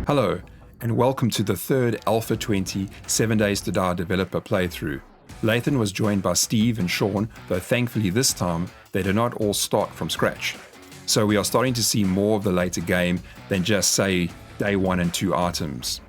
Hello, and welcome to the third Alpha 20 7 Days to Die developer playthrough. Lathan was joined by Steve and Sean, though thankfully this time they did not all start from scratch. So we are starting to see more of the later game than just, say, day 1 and 2 items.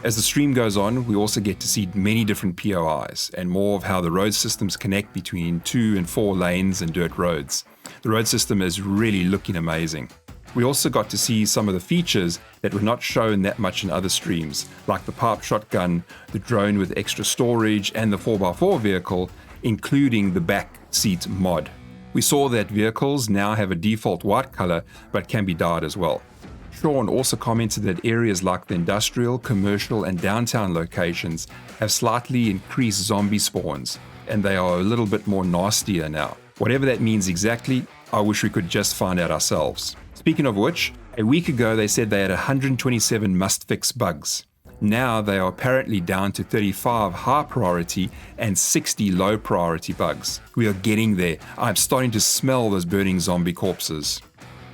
As the stream goes on, we also get to see many different POIs and more of how the road systems connect between 2 and 4 lanes and dirt roads. The road system is really looking amazing. We also got to see some of the features that were not shown that much in other streams, like the pipe shotgun, the drone with extra storage, and the 4x4 vehicle, including the back seat mod. We saw that vehicles now have a default white color, but can be dyed as well. Sean also commented that areas like the industrial, commercial, and downtown locations have slightly increased zombie spawns, and they are a little bit more nastier now. Whatever that means exactly, I wish we could just find out ourselves. Speaking of which, a week ago they said they had 127 must-fix bugs. Now they are apparently down to 35 high priority and 60 low priority bugs. We are getting there. I'm starting to smell those burning zombie corpses.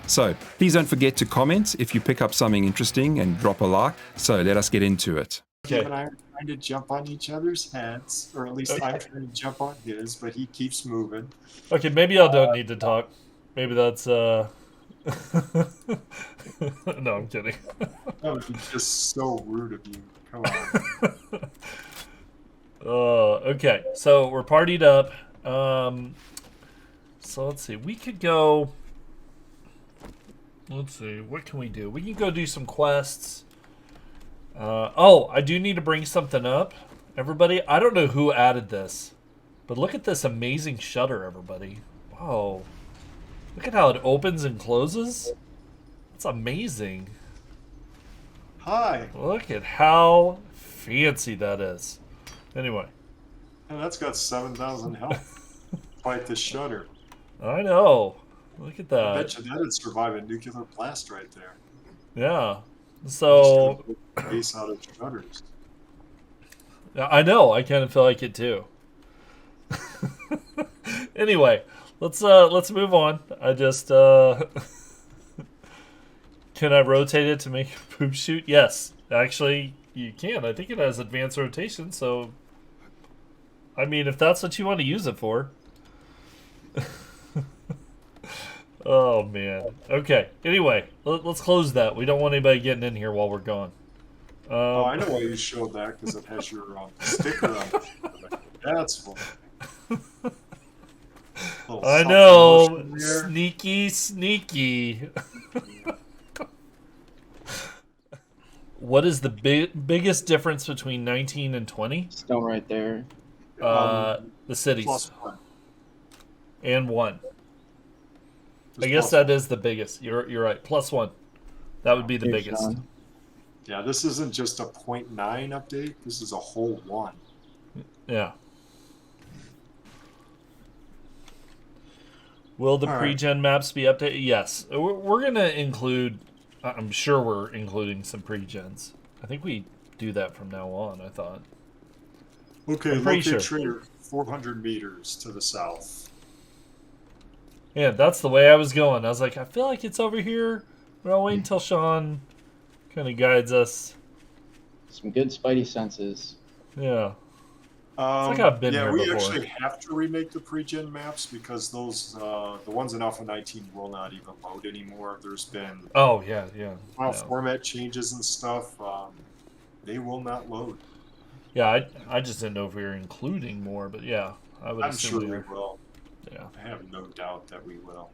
So please don't forget to comment if you pick up something interesting and drop a like. So let us get into it. Steve and I are trying to jump on each other's heads, or at least I'm trying to jump on his, but he keeps moving. Okay, maybe I don't need to talk. Maybe that's no, I'm kidding. That would be just so rude of you. Come on. Okay, so we're partied up. So let's see. We could go. Let's see. What can we do? We can go do some quests. Oh, I do need to bring something up, everybody. I don't know who added this, but look at this amazing shutter, everybody. Whoa. Look at how it opens and closes. It's amazing. Hi. Look at how fancy that is. Anyway. And that's got 7,000 health. Quite the shutter. I know. Look at that. I bet you that'd survive a nuclear blast right there. Yeah. So. Base out of shutters. I know. I kind of feel like it too. Anyway, let's move on. I just can I rotate it to make a poop shoot? Yes, actually you can. I think it has advanced rotation. So, I mean, if that's what you want to use it for. Oh man. Okay. Anyway, let's close that. We don't want anybody getting in here while we're gone. Oh, I know why you showed that, because it has your sticker on it. That's why. I know. Sneaky. What is the biggest difference between 19 and 20? Still right there. The cities. +1. And 1. I Just guess +1. that is the biggest. You're right. +1. That would be the Here's biggest. Sean. Yeah, this isn't just a 0.9 update. This is a whole 1. Yeah. Will the All right. pre-gen maps be updated? Yes. We're going to include... I'm sure we're including some pre-gens. I think we do that from now on, I thought. Okay, I'm pretty locate sure. trader 400 meters to the south. Yeah, that's the way I was going. I was like, I feel like it's over here, but I'll wait until Sean kind of guides us. Some good spidey senses. Yeah. like I've been yeah, here we before. actually have to remake the pre-gen maps because those the ones in Alpha 19 will not even load anymore. There's been Oh, yeah. file format changes and stuff. They will not load. Yeah, I just didn't know if we were including more, but yeah, I would I'm assume sure we are. will. Yeah. I have no doubt that we will.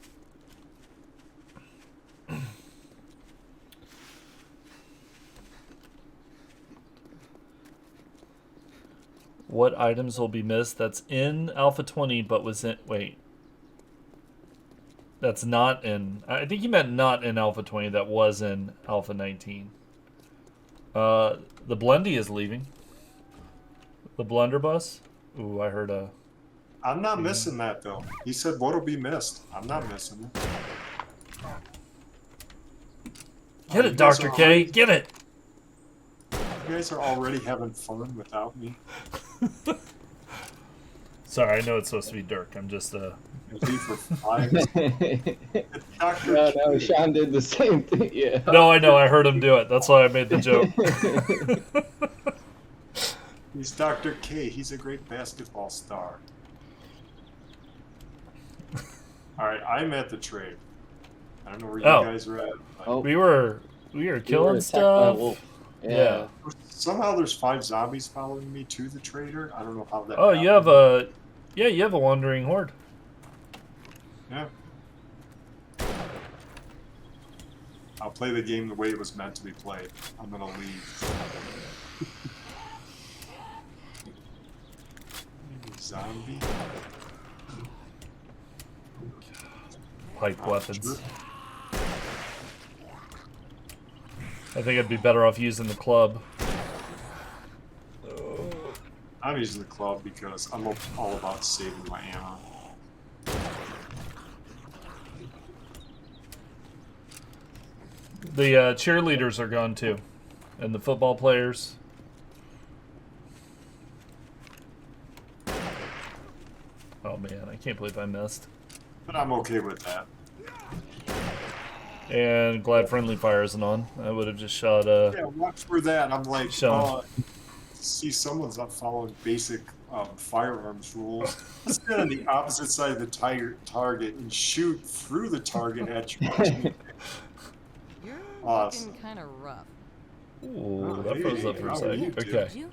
What items will be missed? That's in Alpha 20, but was in... Wait. That's not in... I think you meant not in Alpha 20. That was in Alpha 19. The Blendy is leaving. The Blunderbuss? Ooh, I heard a... I'm not missing that, though. He said what'll be missed. I'm not missing it. Get it, Dr. K! Get it! You guys are already having fun without me. Sorry, I know it's supposed to be Dirk. I'm just V for flags. Dr. No, Sean did the same thing. Yeah. No, I know. I heard him do it. That's why I made the joke. He's Dr. K. He's a great basketball star. All right, I'm at the trade. I don't know where you guys are at. Oh, We were killing attacked by a stuff. wolf. Yeah. Somehow there's 5 zombies following me to the trader. I don't know how that. Oh, you have a you have a wandering horde. Yeah. I'll play the game the way it was meant to be played. I'm gonna leave. Maybe zombie. Pipe weapons. Sure. I think I'd be better off using the club. I'm using the club because I'm all about saving my ammo. The cheerleaders are gone too, and the football players. Oh man, I can't believe I missed. But I'm okay with that. And glad friendly fire isn't on. I would have just shot Yeah, watch for that. I'm like, Sean. see, someone's not following basic firearms rules. Stand on the opposite side of the target and shoot through the target at you. You're Awesome. looking kind of rough. Ooh, that hey, froze up for a how are you, second. dude? Okay. You?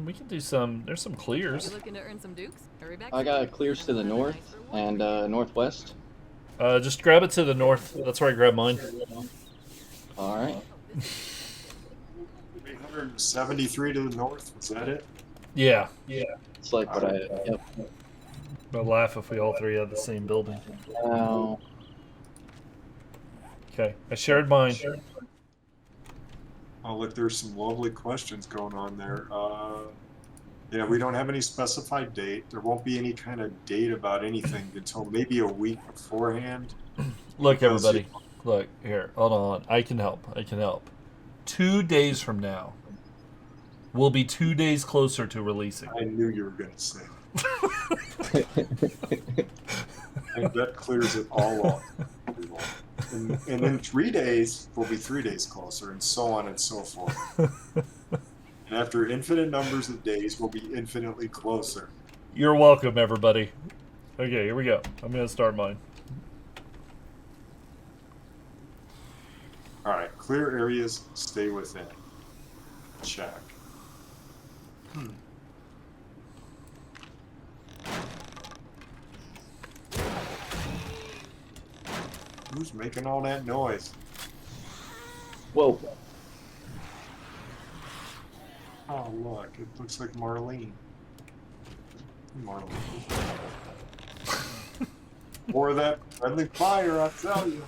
We can do some. There's some You clears. looking to earn some dukes? Hurry back. I got clears to the north and northwest. Just grab it to the north. That's where I grabbed mine. All right. 873 to the north. Was that it? Yeah. It's like what I. Yep. I'd laugh if we all three had the same building. Now, Okay, I shared mine. Oh, look, there's some lovely questions going on there. Yeah, we don't have any specified date. There won't be any kind of date about anything until maybe a week beforehand. Look, Because everybody. Look, here. Hold on. I can help. 2 days from now, we'll be 2 days closer to releasing. I knew you were going to say that. And that clears it all up. And in 3 days, we'll be 3 days closer, and so on and so forth. And after infinite numbers of days, we'll be infinitely closer. You're welcome, everybody. Okay, here we go. I'm going to start mine. All right, clear areas, stay within. Check. Who's making all that noise? whoa. Oh, look, it looks like Marlene. Marlene. More of that friendly fire, I'll tell you.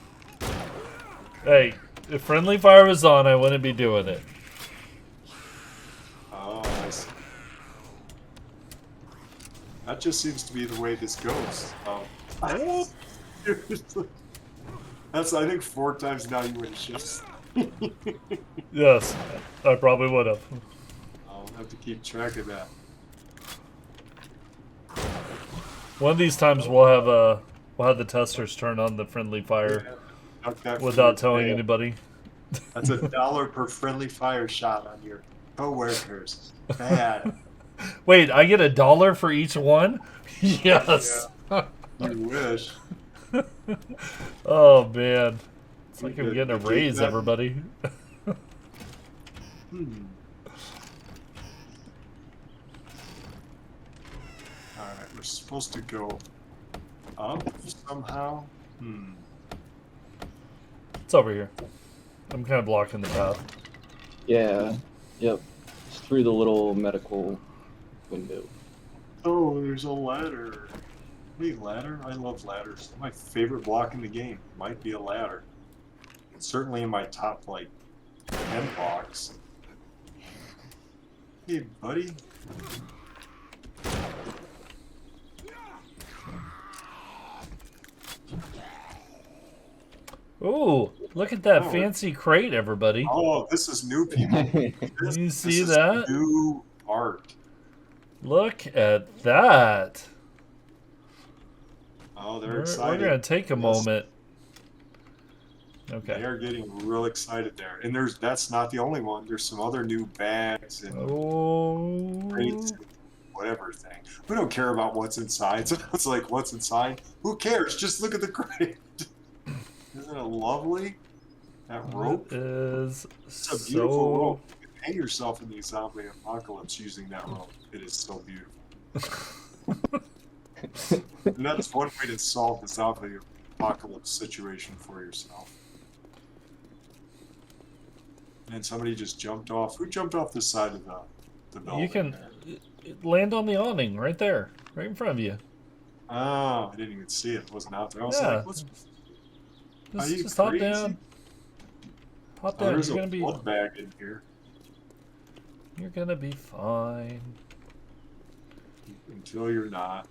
Hey, if friendly fire was on, I wouldn't be doing it. Oh, I see. That just seems to be the way this goes. That's, I think, 4 times now you would have shot. Yes, I probably would have. I'll have to keep track of that. One of these times we'll have the testers turn on the friendly fire Knock that without for telling your- anybody. That's $1 per friendly fire shot on your co-workers. Bad. Wait, I get $1 for each one? Yes. You wish. Oh man, it's like I'm You getting a get raise, that. everybody. Alright, we're supposed to go up somehow. It's over here. I'm kind of blocking the path. Yeah. Yep. It's through the little medical window. Oh, there's a ladder. Hey, ladder? I love ladders. My favorite block in the game might be a ladder. It's certainly in my top, like, 10 blocks. Hey, buddy. Ooh, look at that Oh, fancy crate, everybody. Oh, this is new, people. This, You see this is that? new art. Look at that. Oh, they're We're excited. going to take a Yes. moment. They Okay. are getting real excited there. And that's not the only one. There's some other new bags and crates Oh. and whatever thing. We don't care about what's inside. So it's like, what's inside? Who cares? Just look at the crate. Isn't it lovely? That rope? It is It's a beautiful so... rope. You can hang yourself in the zombie apocalypse using that rope. It is so beautiful. And that's one way to solve the zombie apocalypse situation for yourself. And somebody just jumped off. Who jumped off the side of the building? You can land on the awning right there, right in front of you. Oh, I didn't even see it. It wasn't out there. I was Yeah. like, what's... Are you Just hop crazy? down. Hop Oh, down. there's You're a gonna be. blood bag in here. You're gonna be fine. Until you're not.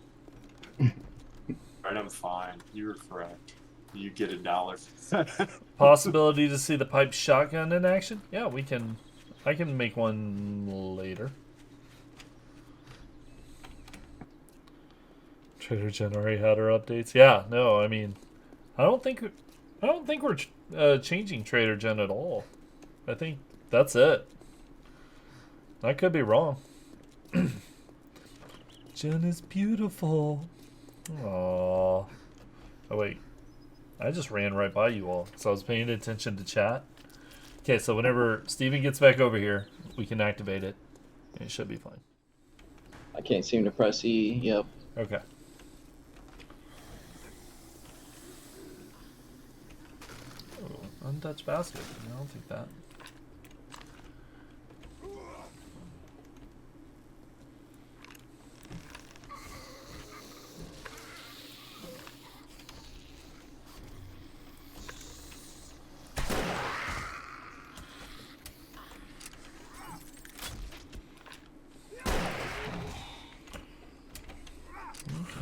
Right, I'm fine. You're correct. You get $1. Possibility to see the pipe shotgun in action? Yeah, we can. I can make one later. Trader Jen already had her updates. Yeah, no, I mean, I don't think we're changing Trader Jen at all. I think that's it. I could be wrong. Jen is beautiful. Aww. Oh wait, I just ran right by you all, so I was paying attention to chat. Okay, so whenever Steven gets back over here, we can activate it. And it should be fine. I can't seem to press E. Yep. Okay. Oh, untouched basket. No, I'll take that.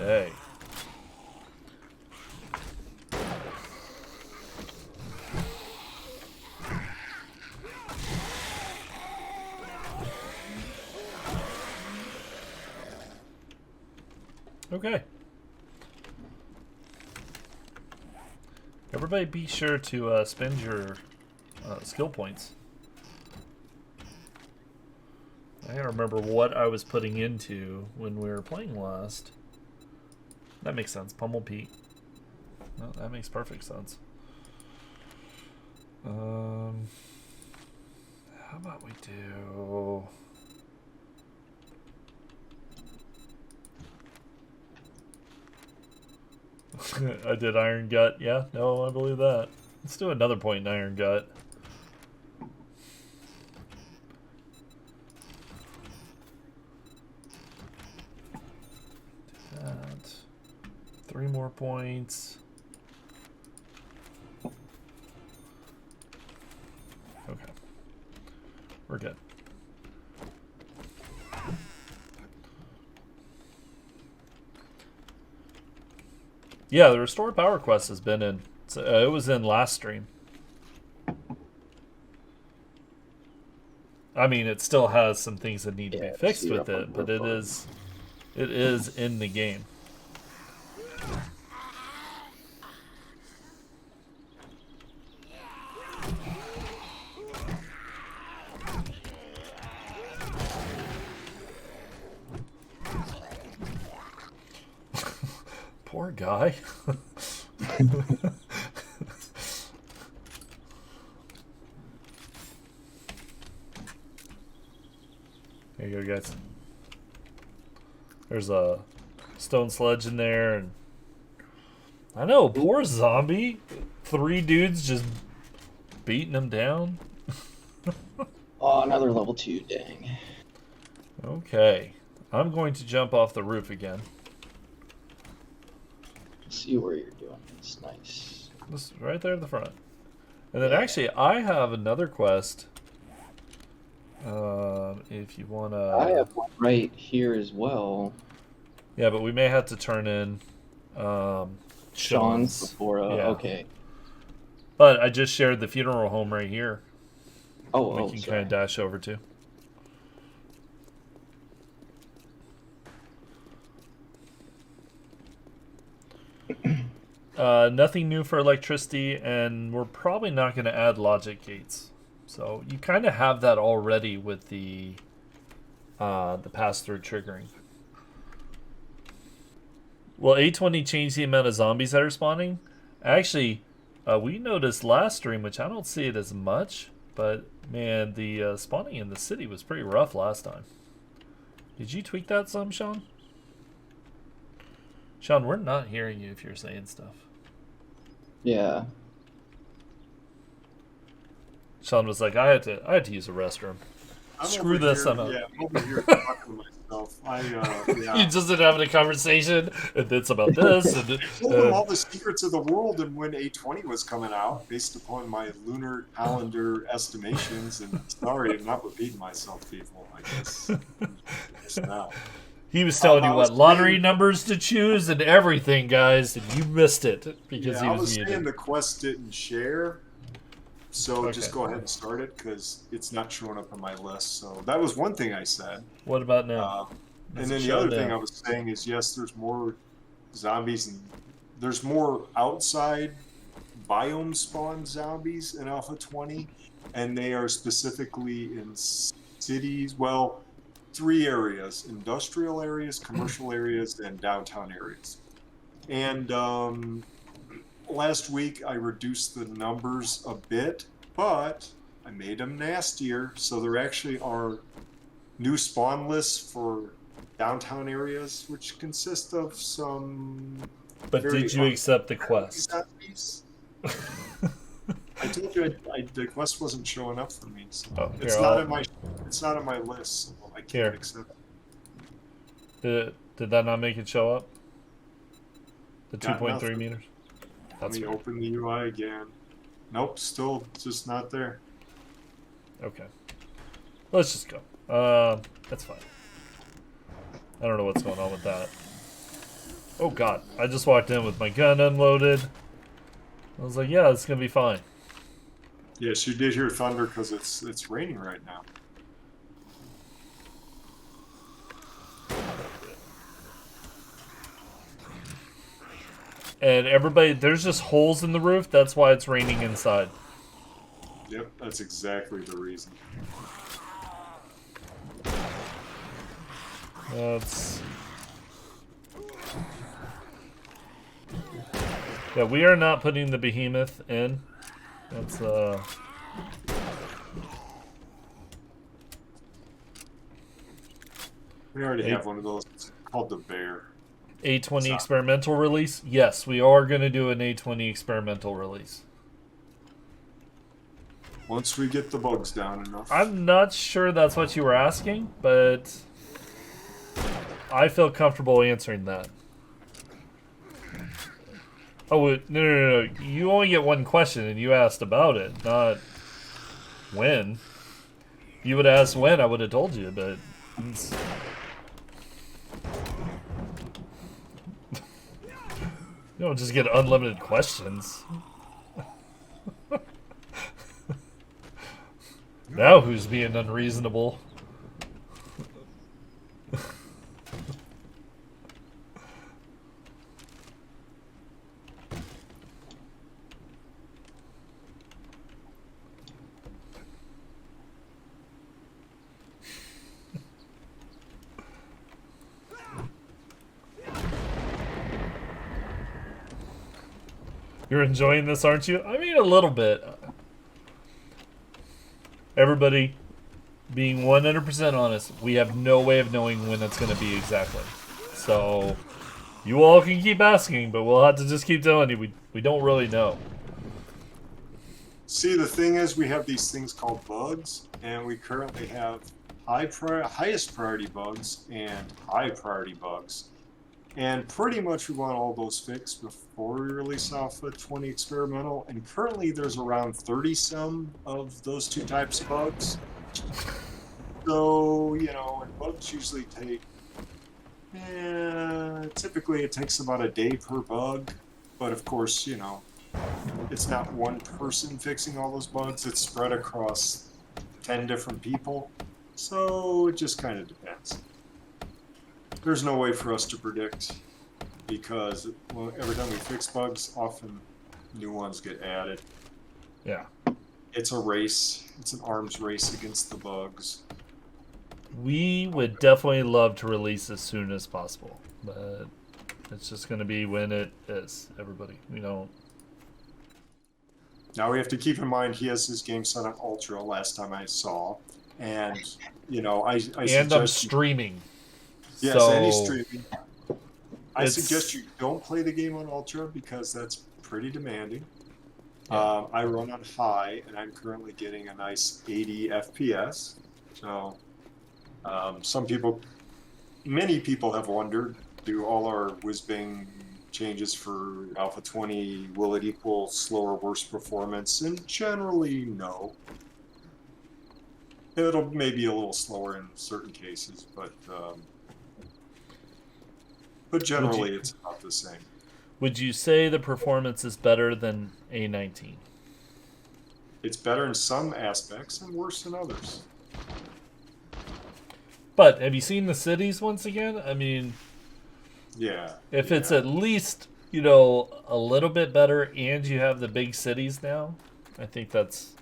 Okay. Okay. Everybody be sure to spend your skill points. I gotta remember what I was putting into when we were playing last. That makes sense. Pummel Pete. No, that makes perfect sense. How about we do... I did Iron Gut. Yeah, no, I believe that. Let's do another point in Iron Gut. Do that. 3 more points. Okay. We're good. Yeah, the Restore Power quest has been in. It was in last stream. I mean, it still has some things that need to be fixed with it, but it is in the game. Poor guy. There you go, guys. There's a stone sledge in there, and I know, poor zombie. 3 dudes just beating him down. Oh, another level 2, dang. Okay. I'm going to jump off the roof again. See where you're doing. It's nice. This right there at the front. And then actually, I have another quest. If you want to... I have one right here as well. Yeah, but we may have to turn in Sean's before, yeah. Okay. But I just shared the funeral home right here. Oh, We can kind of dash over to. Nothing new for electricity, and we're probably not going to add logic gates. So you kind of have that already with the pass-through triggering. Will A20 change the amount of zombies that are spawning? Actually, we noticed last stream, which I don't see it as much, but man, the spawning in the city was pretty rough last time. Did you tweak that some, Sean? Sean, we're not hearing you if you're saying stuff. Yeah. Sean was like, I had to use a restroom. I'm Screw over this, here, I'm out. Yeah, I'm over here talking to myself. Yeah. You just been having a conversation, and it's about this. And, I told them all the secrets of the world and when A20 was coming out, based upon my lunar calendar estimations. And sorry, I'm not repeating myself, people. I guess just now. he was telling you I was what lottery saying- numbers to choose and everything, guys, and you missed it because Yeah, he I was was saying muted. the quest didn't share, so Okay. just go ahead and start it because it's not showing up on my list. So that was one thing I said. What about now? And Does then it the show other now? thing I was saying is, yes, there's more zombies and there's more outside biome spawn zombies in Alpha 20, and they are specifically in cities. Well, 3 areas: industrial areas, commercial areas, and downtown areas. And last week I reduced the numbers a bit, but I made them nastier, so there actually are new spawn lists for downtown areas, which consist of some. But very did you accept the quest? zombies. I told you the quest wasn't showing up for me. So Oh, it's here, not I'll- in my. It's not on my list, so I can't Here. accept it. Did that not make it show up? The Got 2.3 nothing. meters? Let That's me weird. open the UI again. Nope, still just not there. Okay. Let's just go. That's fine. I don't know what's going on with that. Oh god, I just walked in with my gun unloaded. I was like, yeah, it's gonna be fine. Yes, you did hear thunder because it's raining right now. And everybody, there's just holes in the roof. That's why it's raining inside. Yep, that's exactly the reason. That's... Yeah, we are not putting the behemoth in. That's, We already have one of those. It's called the Bear. A20 Stop. experimental release? Yes, we are going to do an A20 experimental release. Once we get the bugs down enough. I'm not sure that's what you were asking, but I feel comfortable answering that. Oh, no. You only get one question, and you asked about it, not when. If you would have asked when, I would have told you, but... it's- You don't just get unlimited questions. Now who's being unreasonable? You're enjoying this, aren't you? I mean, a little bit. Everybody, being 100% honest, we have no way of knowing when it's going to be exactly. So, you all can keep asking, but we'll have to just keep telling you. We don't really know. See, the thing is, we have these things called bugs, and we currently have highest priority bugs and high priority bugs. And pretty much we want all those fixed before we release Alpha 20 Experimental. And currently there's around 30-some of those 2 types of bugs. So, and bugs usually take, typically it takes about a day per bug. But of course, it's not one person fixing all those bugs. It's spread across 10 different people. So it just kind of depends. There's no way for us to predict because well, every time we fix bugs, often new ones get added. Yeah. It's a race. It's an arms race against the bugs. We would definitely love to release as soon as possible, but it's just going to be when it is, everybody. We don't... Now we have to keep in mind he has his game set on Ultra last time I saw. And, you know, I And I'm suggest... streaming. Yes, so and he's streaming. I it's- suggest you don't play the game on Ultra because that's pretty demanding. Yeah. I run on high, and I'm currently getting a nice 80 FPS. So, many people have wondered, do all our whiz-bang changes for Alpha 20, will it equal slower, worse performance? And generally, no. It'll maybe a little slower in certain cases, but generally it's about the same. Would you say the performance is better than A19? It's better in some aspects and worse in others. But have you seen the cities once again? I mean, Yeah. if it's yeah. at least, you know, a little bit better and you have the big cities now, I think that's...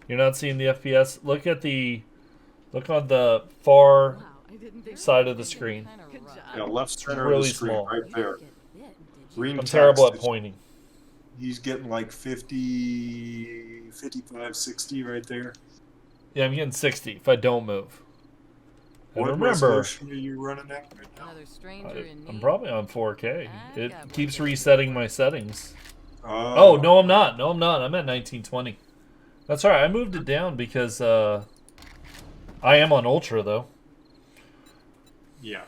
You're not seeing the FPS. Look on the far Wow, I didn't think side of the screen. Good job. Yeah, left center really of the screen, small. right there. Green I'm text terrible at is- pointing. He's getting like 50, 55, 60 right there. Yeah, I'm getting 60 if I don't move. And What remember, resolution are you running at right now? Another stranger in I'm need. probably on 4K. I It got keeps one. resetting my settings. Oh, no, I'm not. No, I'm not. I'm at 1920. That's all right. I moved it down because I am on Ultra, though. Yeah.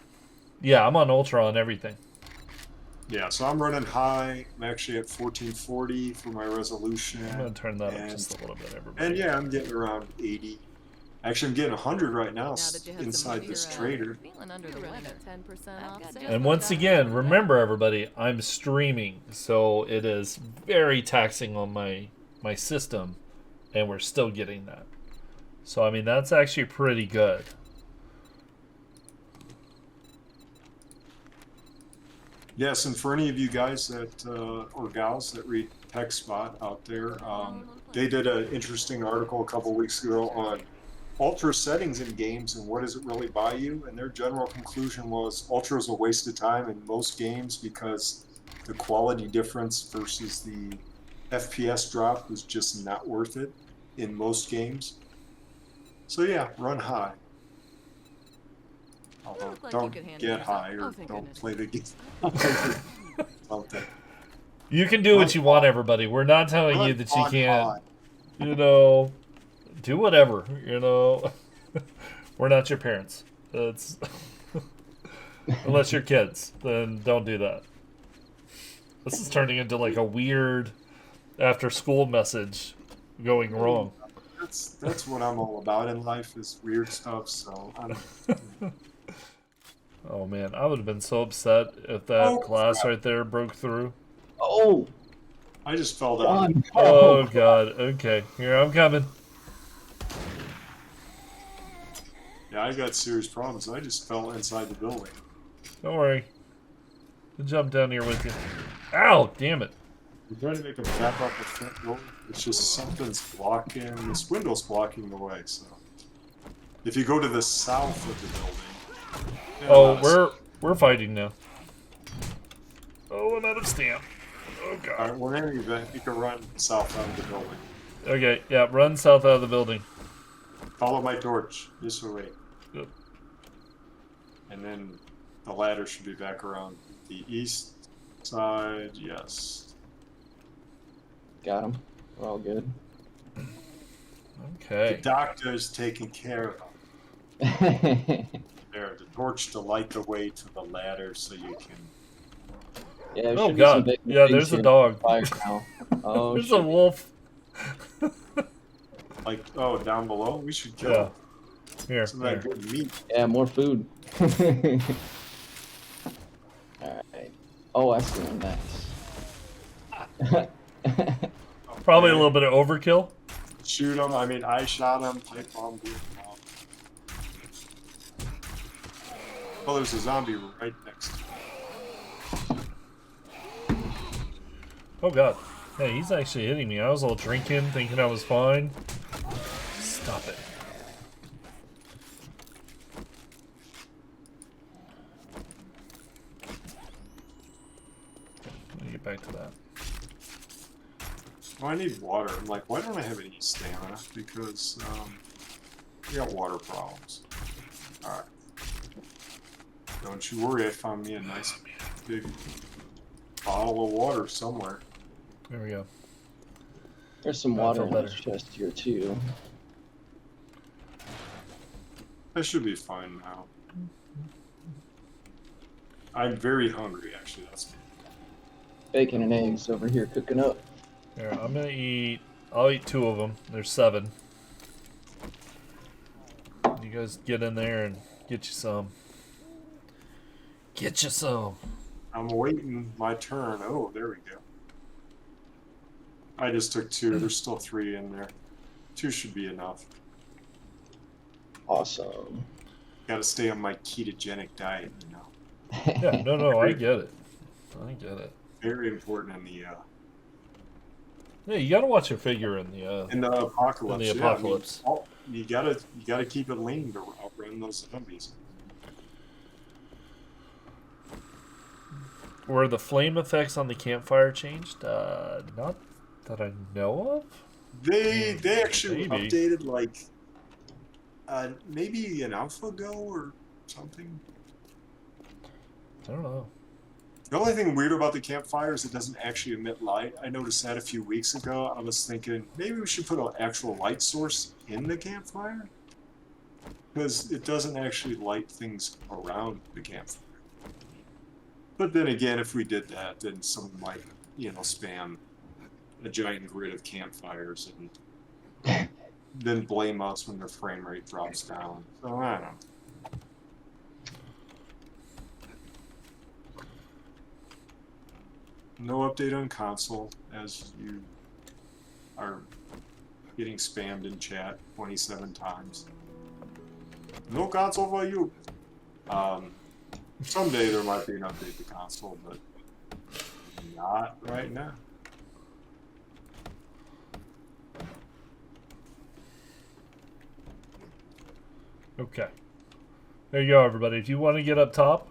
Yeah, I'm on Ultra on everything. Yeah, so I'm running high. I'm actually at 1440 for my resolution. I'm going to turn that up And- just a little bit, everybody. And yeah, I'm getting around 80. Actually, I'm getting 100 right now Now that you have some inside money, this you're, trader. Feeling under the weather. 10% off sale. And once again, remember, everybody, I'm streaming, so it is very taxing on my system, and we're still getting that. So, I mean, that's actually pretty good. Yes, and for any of you guys that or gals that read TechSpot out there, they did an interesting article a couple weeks ago on ultra settings in games and what does it really buy you. And their general conclusion was ultra is a waste of time in most games because the quality difference versus the FPS drop was just not worth it in most games. So yeah, run high. Although looked like you don't could handle get yourself. high or Oh, thank don't goodness. play the game. Something. You can do what you want, everybody. We're not telling you Run that you on can't, high. you know, do whatever, you know. We're not your parents. That's unless you're kids, then don't do that. This is turning into like a weird after school message going wrong. That's what I'm all about in life is weird stuff. So I'm Oh man, I would have been so upset if that Oh, class crap. right there broke through. Oh, I just fell down. Ron. Oh god, okay. Here, I'm coming. Yeah, I got serious problems. I just fell inside the building. Don't worry. I'll jump down here with you. Ow, damn it. I'm trying to make a tap out the front door. It's just something's blocking. This window's blocking the way. So if you go to the south of the building. yeah, Oh, not we're fighting now. Oh, I'm out of stamp. Oh all god. right. Well, in any event, you can run south out of the building. Okay, yeah, run south out of the building. Follow my torch this way. Yep. And then the ladder should be back around the east side. Yes. Got him. We're all good. The Okay. doctor's taking care of them. There, the torch to light the way to the ladder so you can. Yeah, there Oh, should be some God. big Yeah, pigs there's a here dog. on fire now. Oh, There's a shit. wolf. Like, oh, down below? We should kill Yeah. Here, some of that here. good meat. Yeah, more food. Alright. Oh, I see one. Nice. Probably a Okay. little bit of overkill. Shoot him. I mean, I shot him. Pipe bomb blew him out. Oh, there's a zombie right next to him. Oh god. Yeah, he's actually hitting me. I was all drinking, thinking I was fine. Stop it. Let me get back to that. Well, I need water. I'm like, why don't I have any stamina? Because I got water problems. Alright. Don't you worry, I found me a nice big bottle of water somewhere. There we go. There's some I water feel in better. this chest here too. I should be fine now. I'm very hungry, actually. That's Bacon and eggs over here cooking up. Here, I'm gonna eat. I'll eat 2 of them. There's 7. You guys get in there and get you some. Get you some. I'm waiting my turn. Oh, there we go. I just took 2. There's still 3 in there. 2 should be enough. Awesome. Got to stay on my ketogenic diet, you know. Yeah, no, I get it. I get it. Very important in the Yeah, you gotta watch your figure in the apocalypse. In the Yeah, I mean, apocalypse. you gotta keep it lean to outrun those zombies. Were the flame effects on the campfire changed? Not that I know of. They actually Maybe. updated like maybe an alpha ago or something. I don't know. The only thing weird about the campfire is it doesn't actually emit light. I noticed that a few weeks ago. I was thinking maybe we should put an actual light source in the campfire because it doesn't actually light things around the campfire. But then again, if we did that, then someone might, spam a giant grid of campfires and then blame us when their frame rate drops down. So I don't know. No update on console, as you are getting spammed in chat 27 times. No console for you. Someday there might be an update to console, but not right now. Okay. There you go, everybody. If you want to get up top,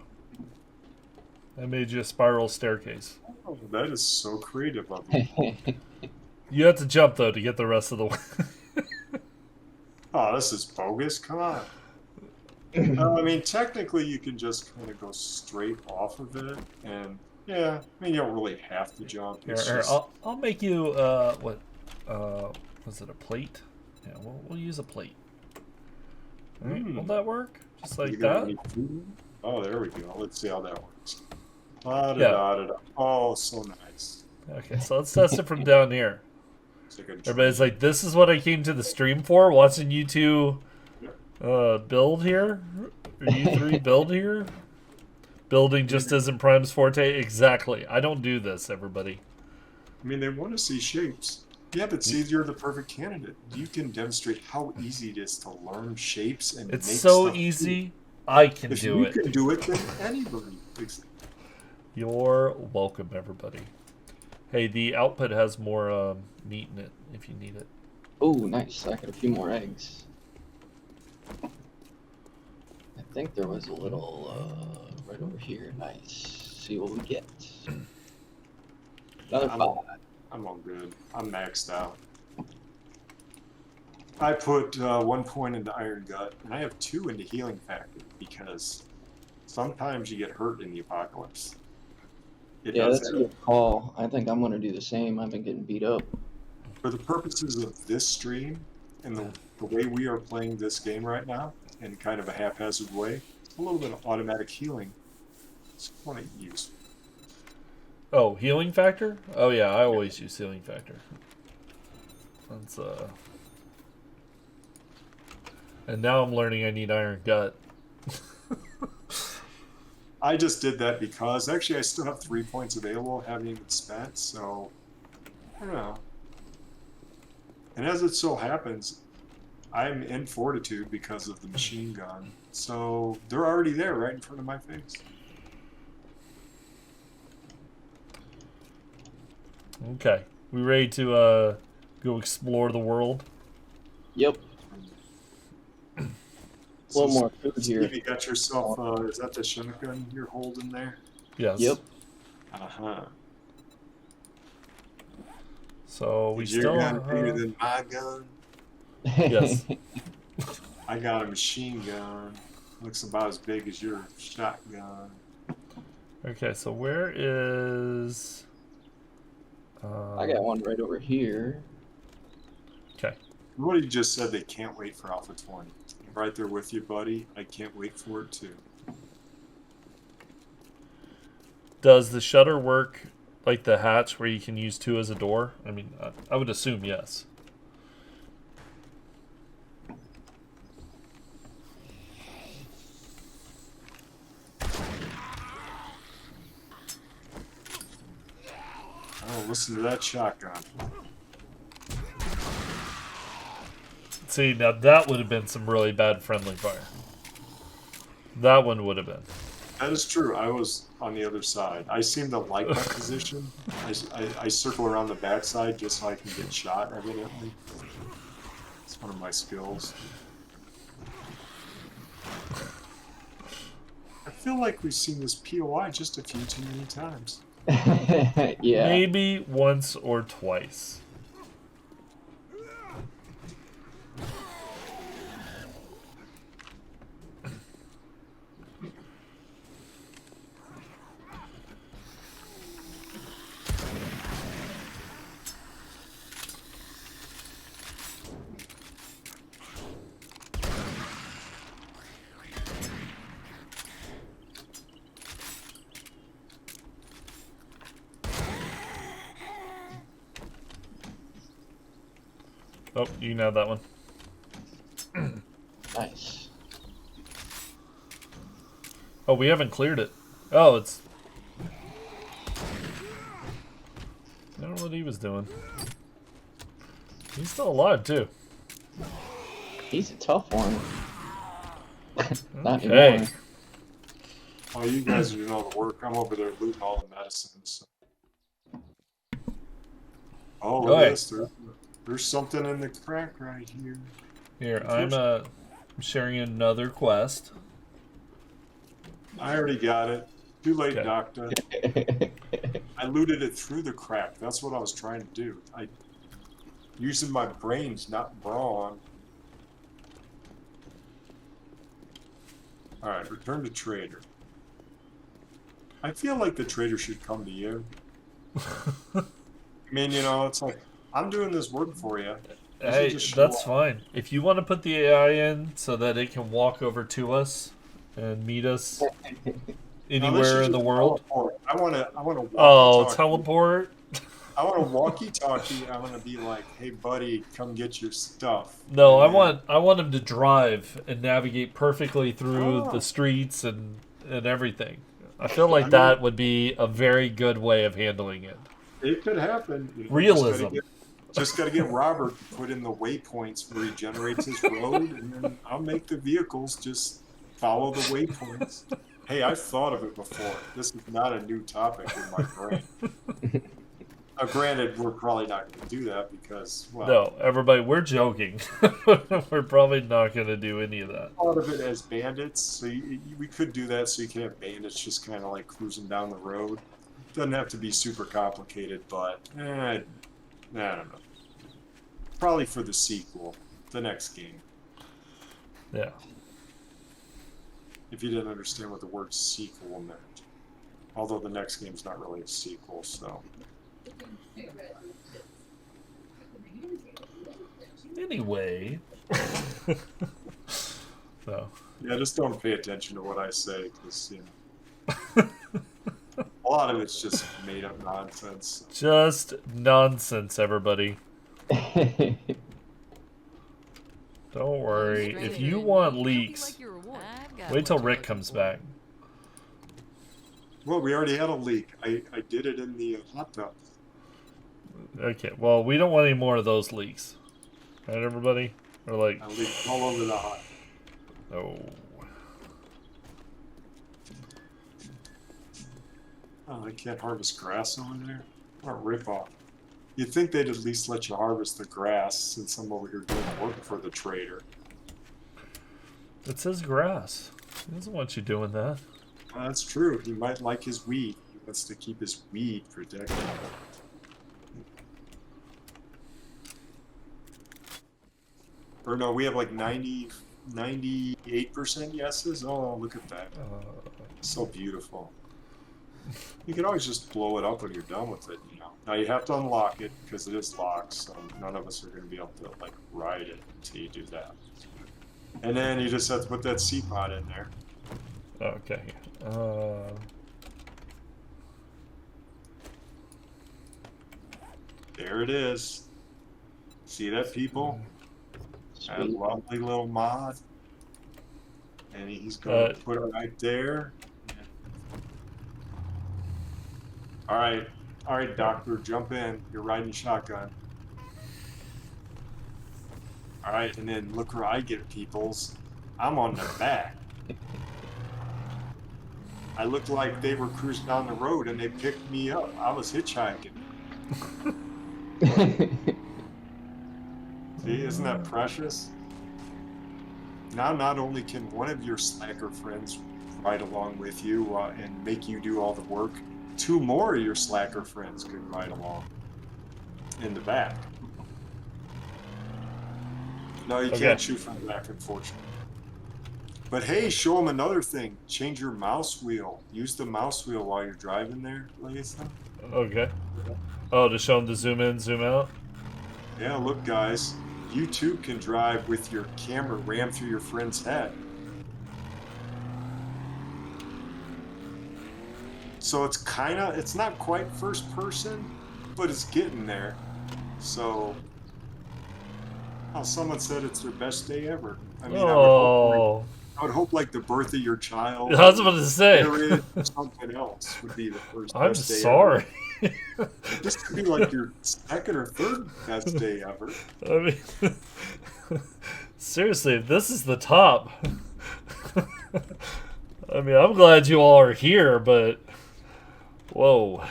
I made you a spiral staircase. Oh, that is so creative of you. You have to jump though to get the rest of the way. Oh, this is bogus. Come on. I mean, technically, you can just kind of go straight off of it, and yeah, I mean, you don't really have to jump. Here, It's here, just, I'll make you what? Was it a plate? Yeah, we'll use a plate. All right, will that work? Just like you gonna that? need food? Oh, there we go. Let's see how that works. Yeah. Oh, so nice. Okay, so let's test it from down here. It's like a Everybody's like, "This is what I came to the stream for." Watching you two build here, or you 3 build here. Building just isn't Prime's forte. Exactly. I don't do this, everybody. I mean, they want to see shapes. Yeah, but see, you're the perfect candidate. You can demonstrate how easy it is to learn shapes and It's make so stuff easy. I can If do you it. can do it, then anybody. You're welcome, everybody. Hey, the output has more meat in it if you need it. Oh, nice. I got a few more eggs. I think there was a little right over here. Nice. See what we get. Another 5. I'm all good. I'm maxed out. I put 1 point into Iron Gut, and I have 2 into Healing Factor because sometimes you get hurt in the apocalypse. Yeah, that's a good call. I think I'm going to do the same. I've been getting beat up. For the purposes of this stream and the way we are playing this game right now, in kind of a haphazard way, a little bit of automatic healing is want to use. Oh, healing factor? Oh yeah, I always use healing factor. That's And now I'm learning I need Iron Gut. I just did that because actually I still have 3 points available, haven't even spent, so I don't know. And as it so happens, I'm in Fortitude because of the machine gun, so they're already there right in front of my face. Okay. We ready to go explore the world? Yep. A little more food Steve, here. you got yourself, is that the shotgun you're holding there? Yes. Yep. Uh-huh. So we Is your still gun bigger than my gun? Yes. I got a machine gun. Looks about as big as your shotgun. Okay, so where is I got one right over here. Okay. Somebody just said they can't wait for Alpha 20. I'm right there with you, buddy. I can't wait for it too. Does the shutter work like the hatch where you can use two as a door? I mean, I would assume yes. Oh, listen to that shotgun. See, now that would have been some really bad friendly fire. That one would have been. That is true. I was on the other side. I seem to like that position. I circle around the backside just so I can get shot, evidently. It's one of my skills. I feel like we've seen this POI just a few too many times. Yeah. Maybe once or twice. Oh, you can have that one. Nice. Oh, we haven't cleared it. Oh, it's... I don't know what he was doing. He's still alive, too. He's a tough one. Not Okay. anymore. While you guys are doing all the work, I'm over there looting all the medicines. Oh, look Okay. at this. There's something in the crack right here. Here, I'm sharing another quest. I already got it. Too late, Okay. Doctor. I looted it through the crack. That's what I was trying to do. Using my brains, not brawn. Alright, return to trader. I feel like the trader should come to you. I mean, you know, it's like, I'm doing this work for you. You should Hey, just show that's up. fine. If you want to put the AI in so that it can walk over to us and meet us Now, this anywhere should in the just world. teleport. I want to Oh, walkie-talkie. teleport? I want to walkie-talkie. I want to be like, hey, buddy, come get your stuff. No, And then- I want him to drive and navigate perfectly through Oh. the streets and everything. I feel like that would be a very good way of handling it. It could happen. You know, Realism. Just got to get Robert to put in the waypoints where he generates his road, and then I'll make the vehicles just follow the waypoints. Hey, I've thought of it before. This is not a new topic in my brain. Granted, we're probably not going to do that because, well, No, everybody, we're joking. We're probably not going to do any of that. I thought of it as bandits. So we could do that so you can have bandits just kind of like cruising down the road. Doesn't have to be super complicated, but I don't know. Probably for the sequel, the next game. Yeah. If you didn't understand what the word sequel meant. Although the next game's not really a sequel, so. Anyway. So. Yeah, just don't pay attention to what I say, because, you know. A lot of it's just made up nonsense. Just nonsense, everybody. Don't worry. If you want leaks, wait till Rick comes back. Well, we already had a leak. I did it in the hot tub. Okay, well, we don't want any more of those leaks. Right, everybody? Or like... I leaked all over the hot. Oh. Oh, I can't harvest grass over there? What a ripoff. You'd think they'd at least let you harvest the grass since I'm over here doing work for the trader. It says grass. He doesn't want you doing that. That's true. He might like his weed. He wants to keep his weed protected. Or no, we have like 98% yeses. Oh, look at that. So beautiful. You can always just blow it up when you're done with it, you know. Now you have to unlock it because it is locked, so none of us are going to be able to like ride it until you do that. And then you just have to put that seat pod in there. Okay. There it is. See that, people? That Sweet. lovely little mod. And he's going to put it right there. All right, doctor, jump in. You're riding shotgun. All right, and then look where I get, peoples. I'm on the back. I looked like they were cruising down the road and they picked me up. I was hitchhiking. See, isn't that precious? Now, not only can one of your slacker friends ride along with you and make you do all the work, 2 more of your slacker friends could ride along in the back. No, you can't shoot from the back, unfortunately. But hey, show them another thing. Change your mouse wheel. Use the mouse wheel while you're driving there, Lisa. Okay. Oh, to show them the zoom in, zoom out? Yeah, look, guys. You too can drive with your camera rammed through your friend's head. So it's not quite first person, but it's getting there. So, someone said it's their best day ever. I mean, I would hope like the birth of your child. I was about to say. Or something else would be the first I'm best day sorry. ever. This could be like your second or third best day ever. I mean, seriously, this is the top. I mean, I'm glad you all are here, but whoa.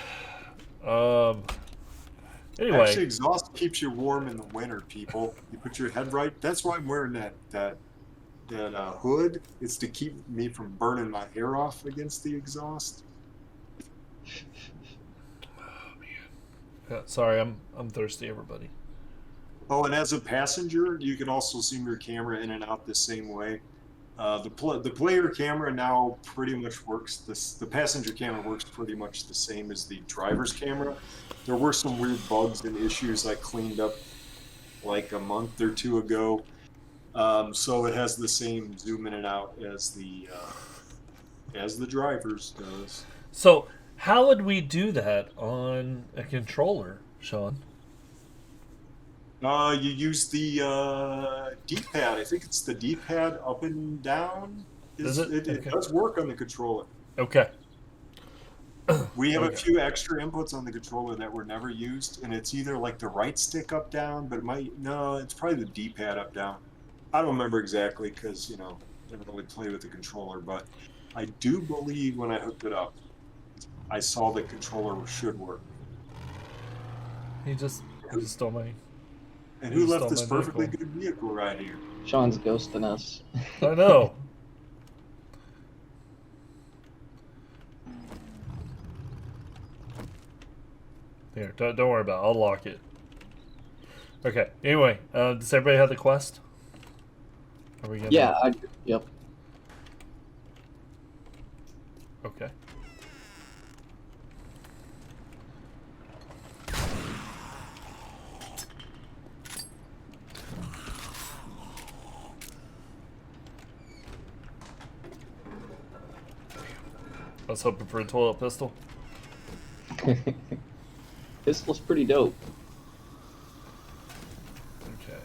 Anyway, Actually, exhaust keeps you warm in the winter, people. You put your head right. That's why I'm wearing that hood. It's to keep me from burning my hair off against the exhaust. yeah, sorry, I'm thirsty, everybody. Oh, and as a passenger, you can also zoom your camera in and out the same way. The player camera now pretty much works. The passenger camera works pretty much the same as the driver's camera. There were some weird bugs and issues I cleaned up like a month or 2 ago. So it has the same zoom in and out as the driver's does. So, how would we do that on a controller, Sean? You use the D-pad. I think it's the D-pad up and down. Is it? It Okay. does work on the controller. Okay. We have Okay. a few extra inputs on the controller that were never used, and it's either like the right stick up down, but it's probably the D-pad up down. I don't remember exactly because I didn't really play with the controller, but I do believe when I hooked it up, I saw the controller should work. He just stole my... And He who stole left this my perfectly vehicle. good vehicle right here? Sean's ghosting us. I know. Here, don't worry about it. I'll lock it. Okay. Anyway, does everybody have the quest? Are we gonna... Yeah, yep. Okay. I was hoping for a toilet pistol. Pistol's pretty dope. Okay.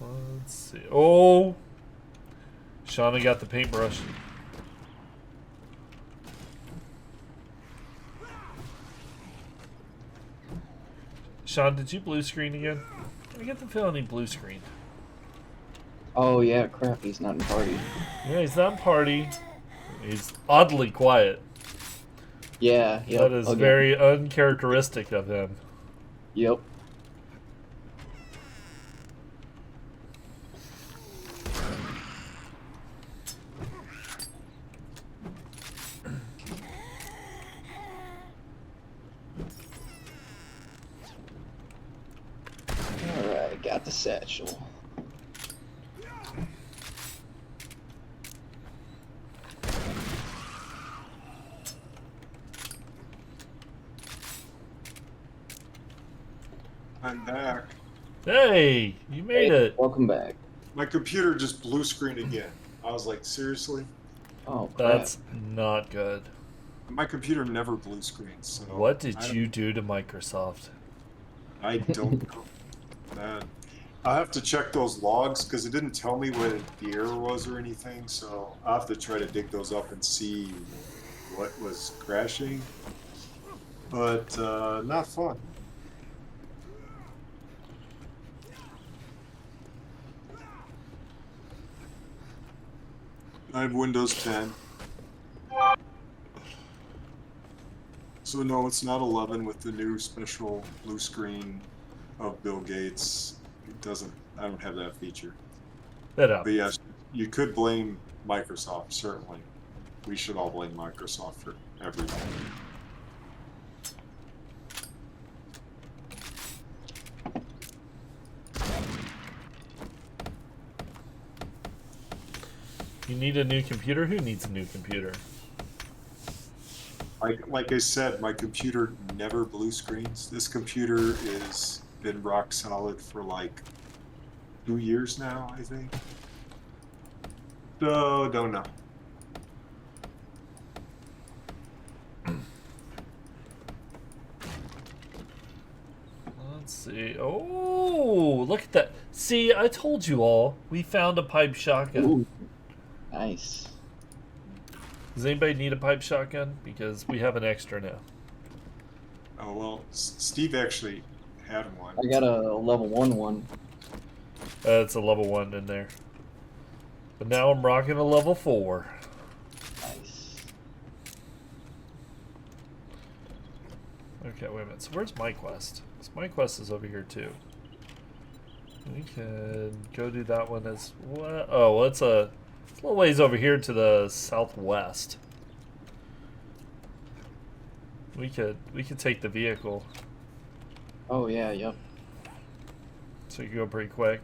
Let's see. Oh! Shauna got the paintbrush. Sean, did you blue screen again? I get the feeling he blue screened. Oh yeah, crap, he's not in party. Yeah, he's not in party. He's oddly quiet. Yeah, yep. That is again. very uncharacteristic of him. Yep. the satchel. I'm back. Hey, you made Hey, it. welcome back. My computer just blue screen again. I was like, seriously? Oh, crap. That's not good. My computer never blue screens. So What did I you do to Microsoft? I don't know. I'll have to check those logs because it didn't tell me what the error was or anything. So I'll have to try to dig those up and see what was crashing. But not fun. I have Windows 10. So no, it's not 11 with the new special blue screen of Bill Gates. It doesn't. I don't have that feature. That up. But yes, you could blame Microsoft. Certainly, we should all blame Microsoft for everything. You need a new computer? Who needs a new computer? Like I said, my computer never blue screens. This computer is been rock solid for like 2 years now, I think. So don't know. Let's see. Oh, look at that. See, I told you all. We found a pipe shotgun. Ooh, nice. Does anybody need a pipe shotgun? Because we have an extra now. Oh well, Steve actually had one. I got a level 1 one. It's a level 1 in there. But now I'm rocking a level 4. Nice. Okay, wait a minute. So where's my quest? 'Cause my quest is over here too. We can go do that one as well. Oh, well, it's a little ways over here to the southwest. We could take the vehicle, Oh, yeah, yep. so you can go pretty quick.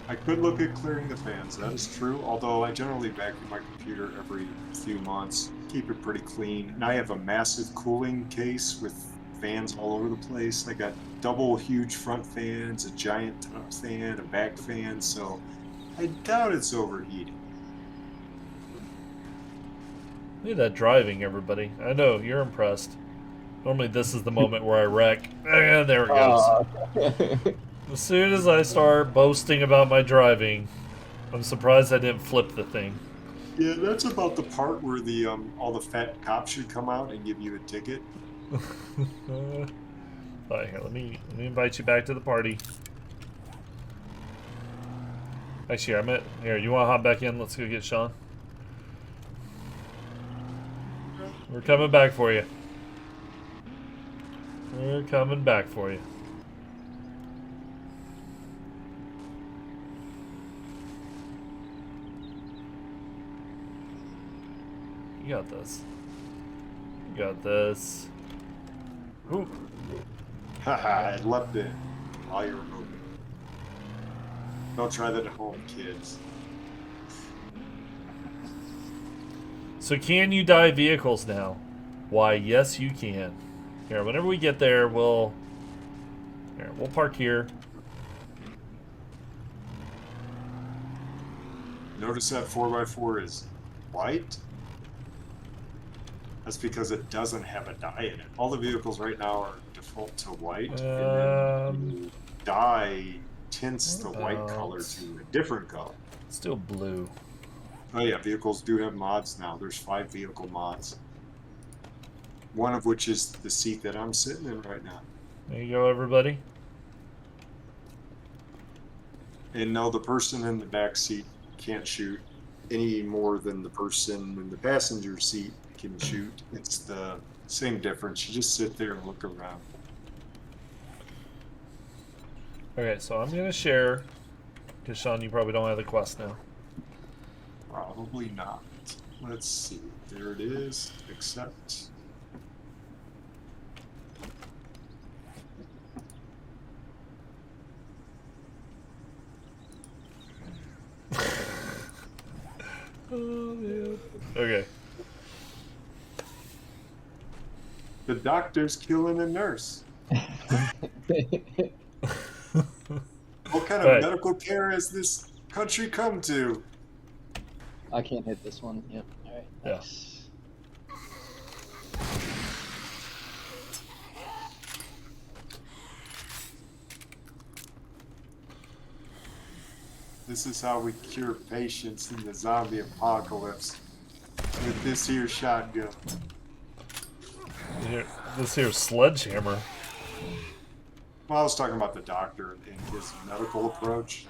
I could look at clearing the fans, that is true, although I generally vacuum my computer every few months, keep it pretty clean. And I have a massive cooling case with fans all over the place. I got double huge front fans, a giant top fan, a back fan, so I doubt it's overheating. Look at that driving, everybody. I know, you're impressed. Normally this is the moment where I wreck. And there it goes. As soon as I start boasting about my driving, I'm surprised I didn't flip the thing. Yeah, that's about the part where the all the fat cops should come out and give you a ticket. Alright, here, let me invite you back to the party. Actually, here, you want to hop back in? Let's go get Sean. We're coming back for you. We're coming back for you. You got this. You got this. Ooh. Haha, I left it while you were moving. Don't try that at home, kids. So can you dive vehicles now? Why, yes you can. Here, whenever we get there, we'll park here. Notice that 4x4 is white? That's because it doesn't have a dye in it. All the vehicles right now are default to white, and then the dye tints the white color to a different color. Still blue. Oh yeah, vehicles do have mods now. There's 5 vehicle mods. One of which is the seat that I'm sitting in right now. There you go, everybody. And no, the person in the back seat can't shoot any more than the person in the passenger seat can shoot. It's the same difference. You just sit there and look around. Okay, so I'm gonna share, because Sean, you probably don't have the quest now. Probably not. Let's see. There it is. Accept. Okay. The doctor's killing a nurse. What kind of Right. medical care has this country come to? I can't hit this one. Yep. All right. Yeah. Nice. This is how we cure patients in the zombie apocalypse. With this here shotgun. This here sledgehammer. Well, I was talking about the doctor and his medical approach.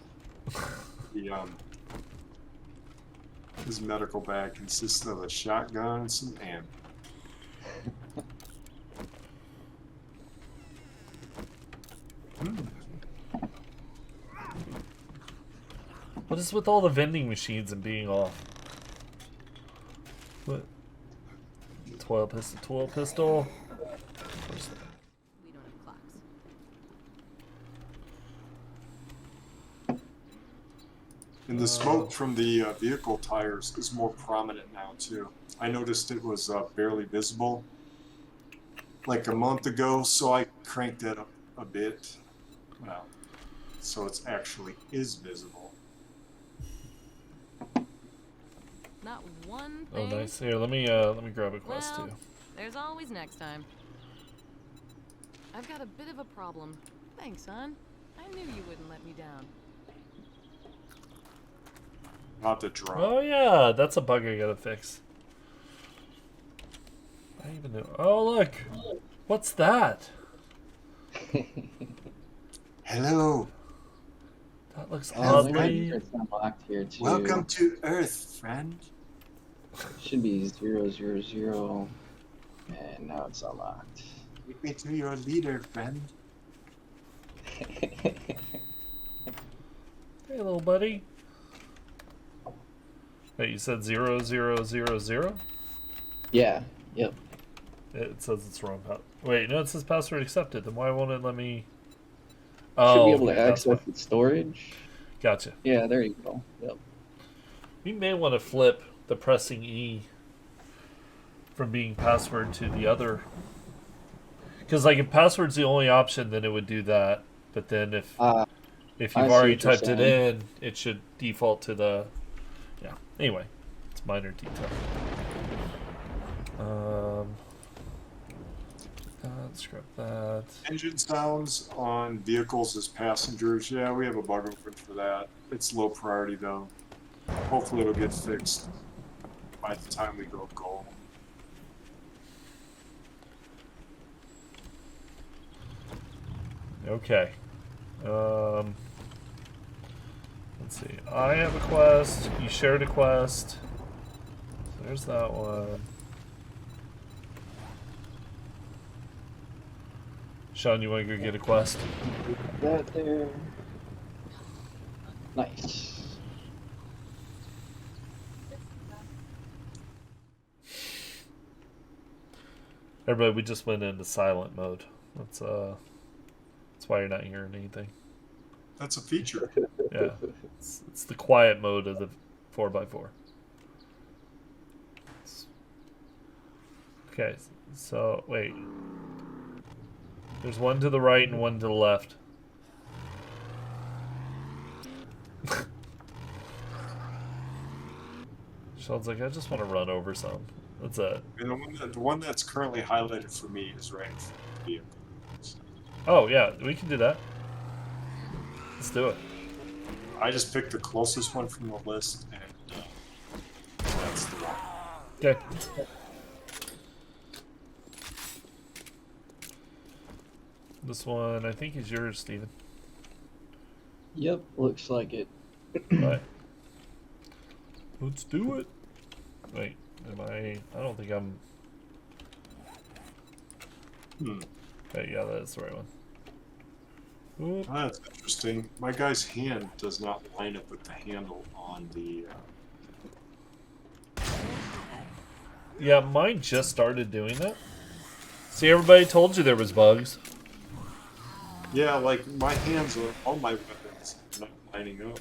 His medical bag consists of a shotgun and some ammo. What is with all the vending machines and being off? What? 12 pistol, 12 pistol. Where's that? We don't have clocks. And the smoke from the vehicle tires is more prominent now, too. I noticed it was barely visible like a month ago, so I cranked that up a bit. Well, so it's actually is visible. Not one Oh, thing. nice. Here, let me grab a quest Well, too. there's always next time. I've got a bit of a problem. Thanks, son. I knew you wouldn't let me down. Not the drone. Oh yeah, that's a bug I gotta fix. I even know. Oh look, what's that? Hello. That looks Hello, oddly. It's unlocked here too. Welcome to Earth, friend. Should be 000, and now it's unlocked. Take me to your leader, friend. Hey, little buddy. Wait, you said 0000? Yeah. Yep. It says it's wrong. Wait, no, it says password accepted. Then why won't it let me? Should Oh, be able to okay, that's access why. the storage. Gotcha. Yeah, there you go. Yep. We may want to flip the pressing E from being password to the other. Because like if password's the only option, then it would do that. But then if I you've see already what you're typed it saying. in, it should default to the. Yeah. Anyway, it's minor detail. Scrap that. Engine sounds on vehicles as passengers. Yeah, we have a bug open for that. It's low priority though. Hopefully it'll get fixed by the time we go gold. Okay. Let's see. I have a quest. You shared a quest. So there's that one. Sean, you want to go get a quest? That there. Nice. Everybody, we just went into silent mode. That's why you're not hearing anything. That's a feature. Yeah. It's the quiet mode of the 4x4. Okay, so wait. There's one to the right and one to the left. Sean's like, I just want to run over some. That's it. And the one that's currently highlighted for me is right in front of the vehicle. Oh, yeah, we can do that. Let's do it. I just picked the closest one from the list, and that's the one. Okay. This one, I think, is yours, Steven. Yep, looks like it. Right. Let's do it. Wait, am I don't think I'm... Okay, yeah, that's the right one. Oop. That's interesting. My guy's hand does not line up with the handle on the... Yeah, mine just started doing that. See, everybody told you there was bugs. Yeah, like, my hands on all my weapons not lining up.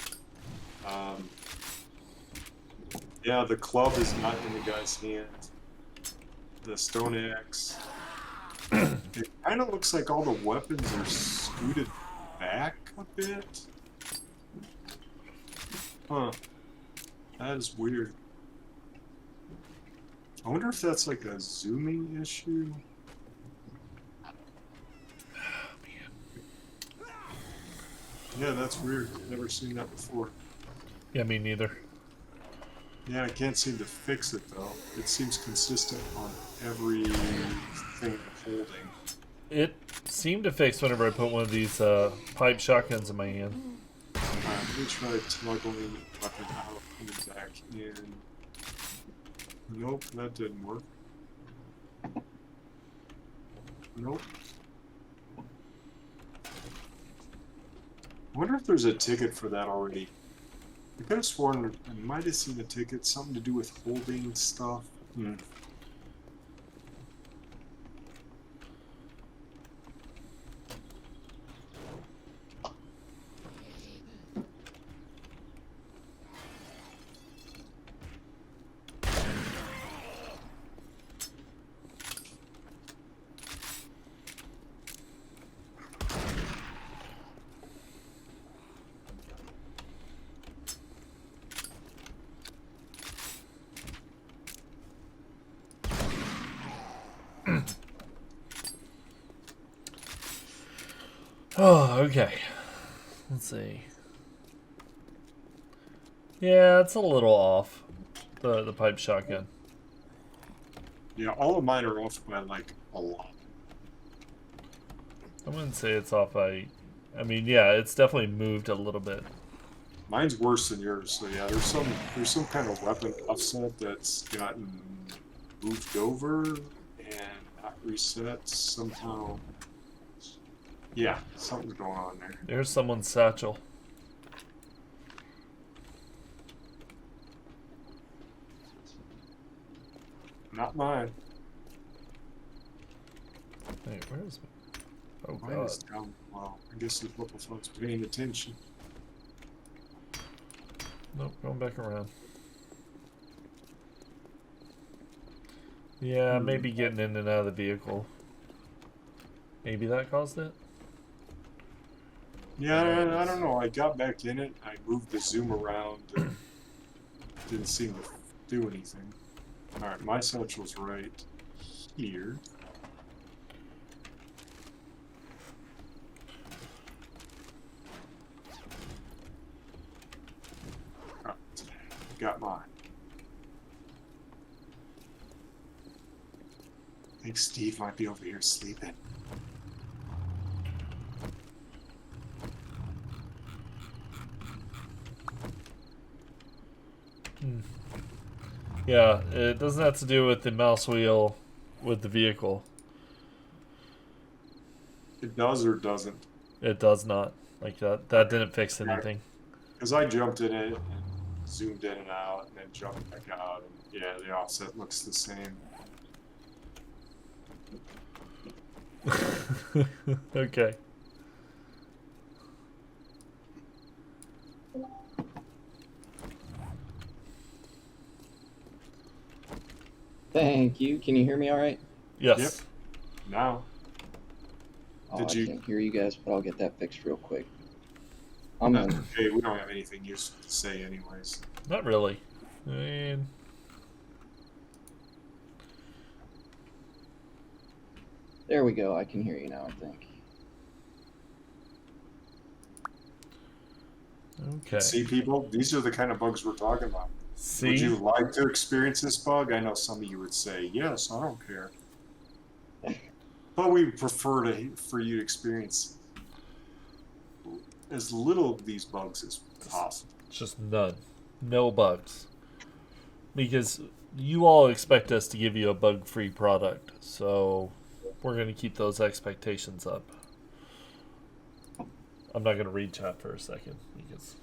Yeah, the club is not in the guy's hand. The stone axe. It kind of looks like all the weapons are scooted back a bit. Huh. That is weird. I wonder if that's like a zooming issue. Yeah, that's weird. Never seen that before. Yeah, me neither. Yeah, I can't seem to fix it though. It seems consistent on everything holding. It seemed to fix whenever I put one of these pipe shotguns in my hand. Alright, let me try toggling the weapon out and back in. Nope, that didn't work. Nope. I wonder if there's a ticket for that already. I could have sworn I might have seen a ticket, something to do with holding stuff. Oh, okay. Let's see. Yeah, it's a little off. The pipe shotgun. Yeah, all of mine are off by like a lot. I wouldn't say it's off by. I mean, yeah, it's definitely moved a little bit. Mine's worse than yours, so yeah, there's some kind of weapon offset that's gotten moved over and not reset somehow. Yeah, something's going on there. There's someone's satchel. Not mine. Wait, where is it? Oh Mine god. is down. Well, I guess the local folks paying attention. Nope, going back around. Yeah, maybe getting in and out of the vehicle. Maybe that caused it? Yeah, I don't know. I got back in it. I moved the zoom around. And didn't seem to do anything. All right, my satchel's right here. All right, got mine. I think Steve might be over here sleeping. Yeah, it doesn't have to do with the mouse wheel with the vehicle. It does or doesn't. It does not. Like that didn't fix anything. Because I jumped in it and zoomed in and out and then jumped back out. And yeah, the offset looks the same. Okay. Thank you. Can you hear me all right? Yes. Yep. Now, Oh, Did I you- can't hear you guys, but I'll get that fixed real quick. I'm that's in. okay. We don't have anything useful to say anyways. Not really. I mean, There we go. I can hear you now, I think. okay. See, people, these are the kind of bugs we're talking about. See? Would you like to experience this bug? I know some of you would say, yes, I don't care. But we prefer for you to experience as little of these bugs as possible. Just none. No bugs. Because you all expect us to give you a bug-free product, so we're going to keep those expectations up. I'm not going to read chat for a second because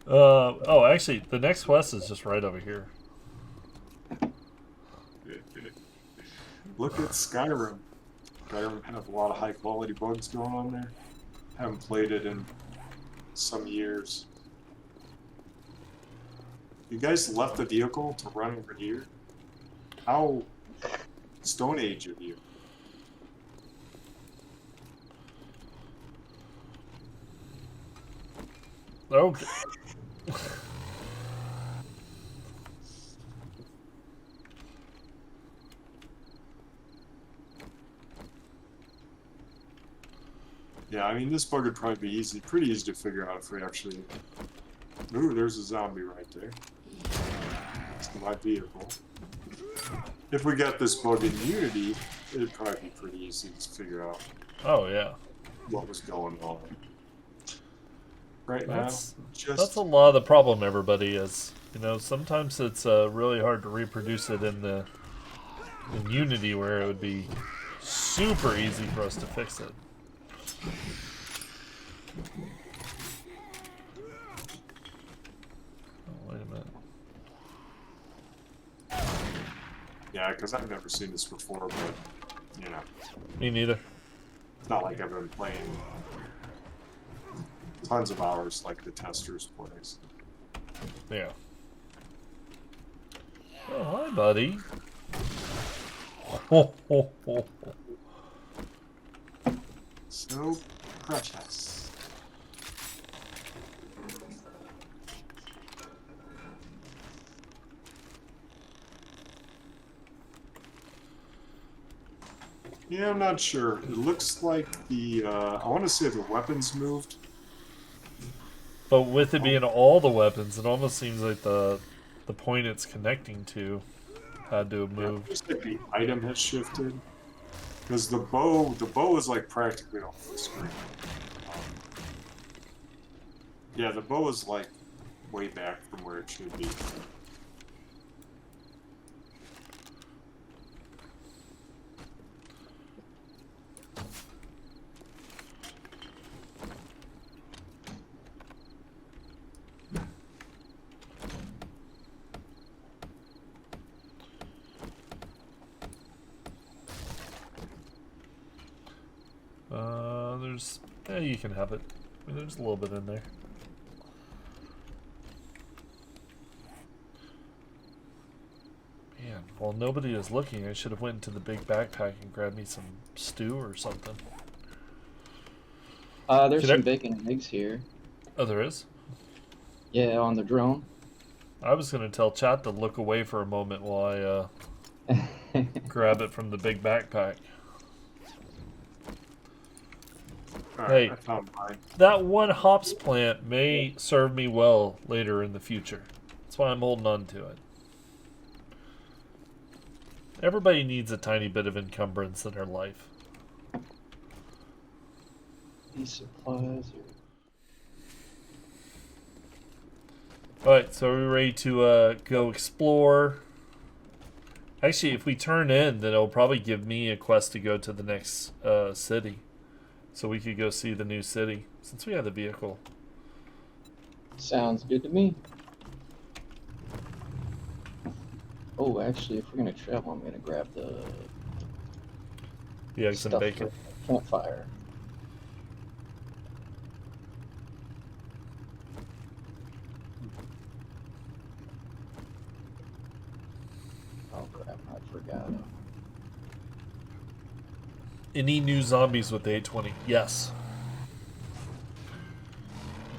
oh, actually, the next quest is just right over here. Look at Skyrim. Skyrim has a lot of high quality bugs going on there. Haven't played it in some years. You guys left the vehicle to run over here? How Stone Age of you? Okay. Yeah, I mean, this bug would probably be easy, pretty easy to figure out if we actually... Ooh, there's a zombie right there. It's my vehicle. If we got this bug in Unity, it'd probably be pretty easy to figure out Oh yeah. what was going on. Right That's now, that's a lot of the problem. Everybody is, you know, sometimes it's really hard to reproduce it in Unity, where it would be super easy for us to fix it. Oh, wait a minute. Yeah, because I've never seen this before, but, you know, Me neither. it's not like I've been playing tons of hours like the testers plays. Yeah. Oh, hi, buddy. Ho, ho, ho, ho. So precious. Yeah, I'm not sure. It looks like the, I want to say the weapons moved. But with it being all the weapons, it almost seems like the point it's connecting to had to have Yeah, it moved. looks like the item has shifted. Because the bow is like practically off the screen. Yeah, the bow is like way back from where it should be. Yeah, you can have it. I mean, there's a little bit in there. Man, while nobody is looking, I should have went into the big backpack and grabbed me some stew or something. There's Can some I- bacon and eggs here. Oh, there is? Yeah, on the drone. I was going to tell chat to look away for a moment while I grab it from the big backpack. Alright, Hey. I found mine. That one hops plant may serve me well later in the future. That's why I'm holding on to it. Everybody needs a tiny bit of encumbrance in their life. These supplies are... Alright, so are we ready to go explore? Actually, if we turn in, then it'll probably give me a quest to go to the next city. So we could go see the new city, since we have the vehicle. Sounds good to me. Oh, actually, if we're gonna travel, I'm gonna grab the The eggs and stuff bacon. for campfire. Oh crap, I forgot. Any new zombies with the 820? Yes.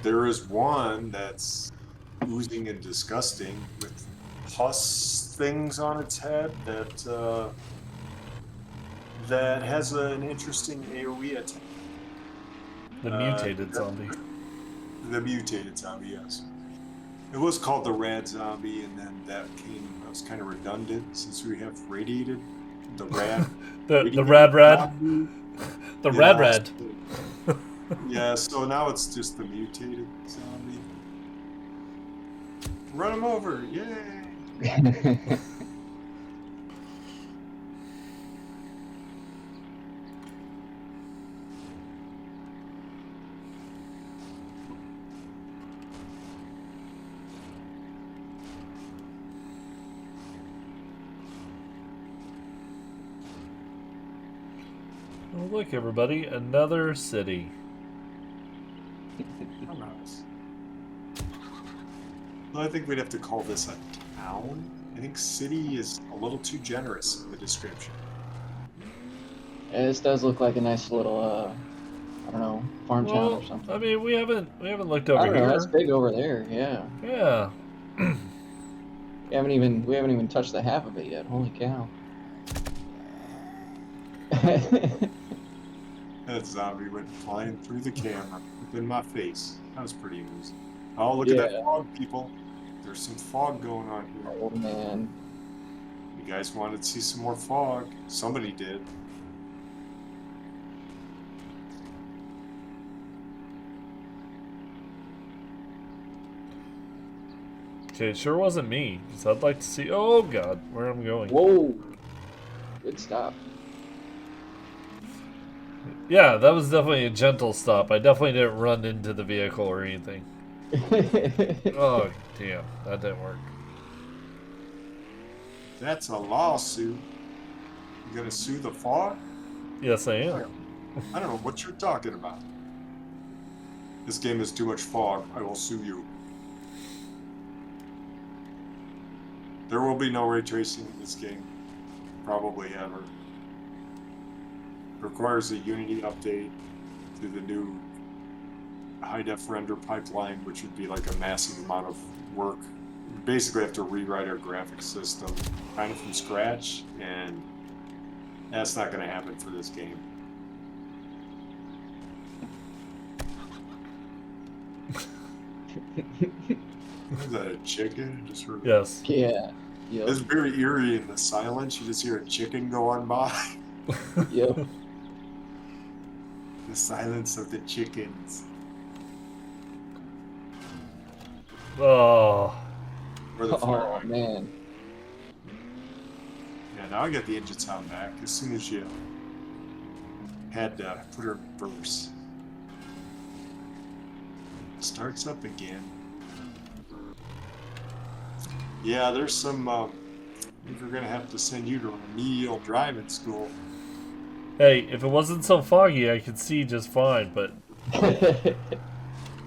There is one that's oozing and disgusting with pus things on its head that has an interesting AoE attack. The mutated zombie. The mutated zombie, yes. It was called the rad zombie, and then that was kind of redundant since we have radiated the rad. The radiated rad. zombie. The Yeah, rad. Yeah, so now it's just the mutated zombie. Run him over! Yay! Oh, look, everybody, another city. Oh, nice. Well, I think we'd have to call this a town. I think city is a little too generous in the description. Yeah, this does look like a nice little, I don't know, farm town Well, or something. I mean, we haven't looked I over don't know. here. That's big over there. Yeah. Yeah. We haven't even touched the half of it yet. Holy cow. That zombie went flying through the camera within my face. That was pretty amusing. Oh, look at Yeah. that fog, people. There's some fog going on here. Oh man. You guys wanted to see some more fog. Somebody did. Okay, it sure wasn't me. Because I'd like to see. Oh God, where I'm going. Whoa. Good stop. Yeah, that was definitely a gentle stop. I definitely didn't run into the vehicle or anything. Oh damn, that didn't work. That's a lawsuit. You gonna sue the fog? Yes, I am. I don't know what you're talking about. This game has too much fog. I will sue you. There will be no ray tracing in this game. Probably ever. It requires a Unity update to the new high-def render pipeline, which would be like a massive amount of work. We basically have to rewrite our graphics system kind of from scratch, and that's not going to happen for this game. Is that a chicken? I just heard. Yes. Yeah. Yep. It's very eerie in the silence. You just hear a chicken go on by. Yep. The silence of the chickens. Oh. Or the Oh fog. man. Yeah, now I got the engine sound back as soon as you had put her in reverse. Starts up again. Yeah, there's some. I think we're gonna have to send you to remedial driving school. Hey, if it wasn't so foggy, I could see just fine. But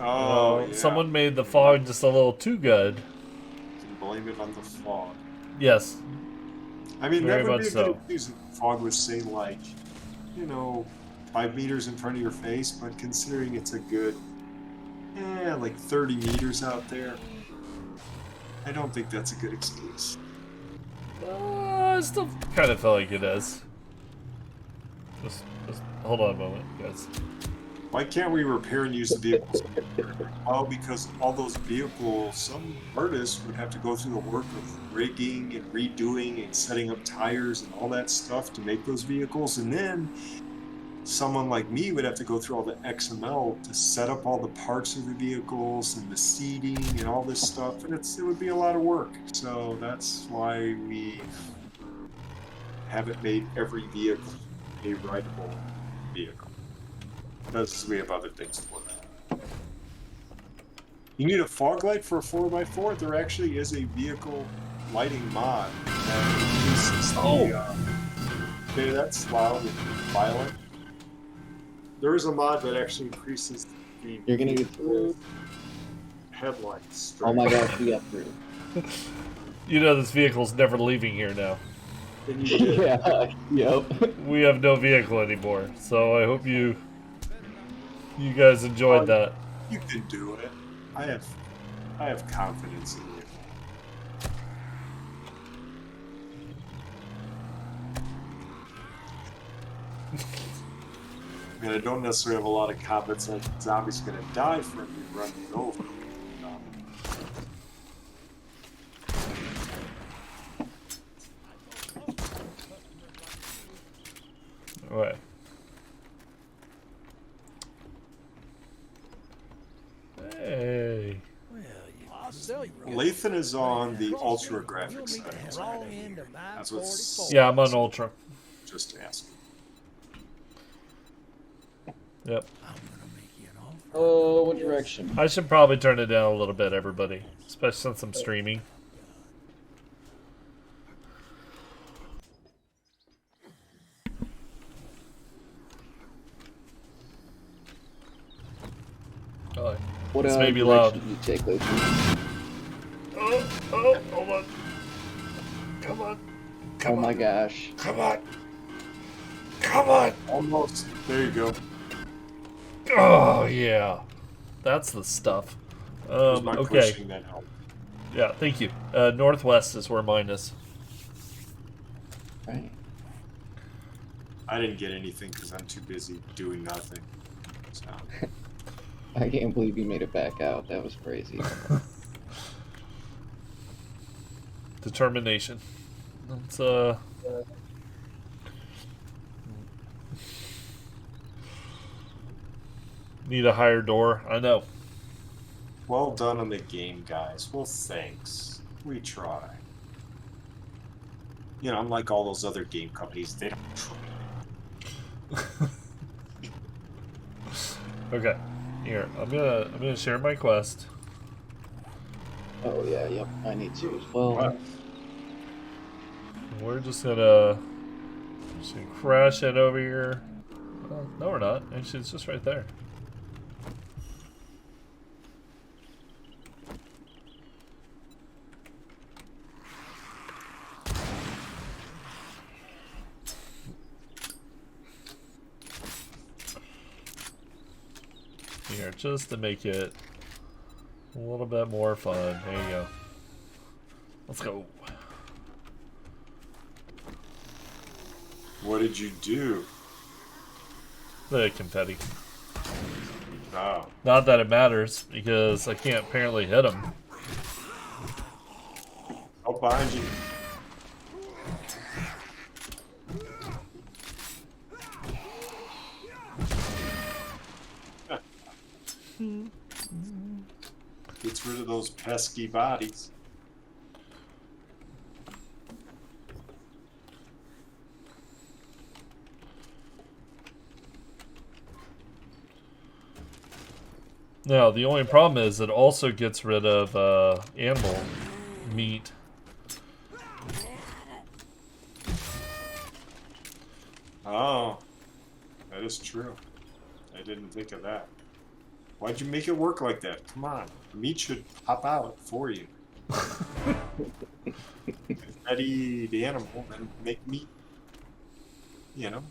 Oh, yeah. someone made the fog just a little too good. You can blame it on the fog. Yes. I mean, Very that would much be a good so. excuse if the fog was, say, like, 5 meters in front of your face, but considering it's a good, like 30 meters out there, I don't think that's a good excuse. I still kind of feel like it is. Just hold on a moment, guys. Why can't we repair and use the vehicles? Well, because all those vehicles, some artists would have to go through the work of rigging and redoing and setting up tires and all that stuff to make those vehicles, and then someone like me would have to go through all the XML to set up all the parts of the vehicles and the seating and all this stuff, and it would be a lot of work. So that's why we haven't made every vehicle a rideable vehicle. Because we have other things for that. You need a fog light for a 4x4? There actually is a vehicle lighting mod that increases the... okay, that's loud and violent. There is a mod that actually increases the... You're gonna get through. Headlights. Oh my gosh, we got through. You know this vehicle's never leaving here now. And you did. Yeah. Yep. We have no vehicle anymore, so I hope you guys enjoyed that. You can do it. I have confidence in you. I mean, I don't necessarily have a lot of confidence that the zombie's gonna die from me running over. Alright. Hey. Lathan is on the ultra graphics settings. That's what's Yeah, I'm on Ultra. just asking. Yep. Oh, what direction? I should probably turn it down a little bit, everybody. Especially since I'm streaming. Oh, What this may be direction loud. did you take, Lathan? Oh, hold on. Come on. Oh my gosh. Come on. Come on. Almost. There you go. Oh, yeah. That's the stuff. There's my Okay. pushing that helped. Yeah, thank you. Northwest is where mine is. Right. I didn't get anything because I'm too busy doing nothing. So. I can't believe you made it back out. That was crazy. Determination. Let's, need a higher door. I know. Well done on the game, guys. Well, thanks. We try. You know, unlike all those other game companies, they don't try. Okay. Here, I'm gonna share my quest. Oh yeah, yep. I need to as well. We're just gonna crash it over here. Oh, no, we're not. Actually, it's just right there. Here, just to make it a little bit more fun. There you go. Let's go. What did you do? The confetti. Oh. Not that it matters, because I can't apparently hit them. Oh, behind you. Gets rid of those pesky bodies. Now, the only problem is it also gets rid of animal meat. Oh, that is true. I didn't think of that. Why'd you make it work like that? Come on. The meat should pop out for you. Confetti the animal and make meat. You know?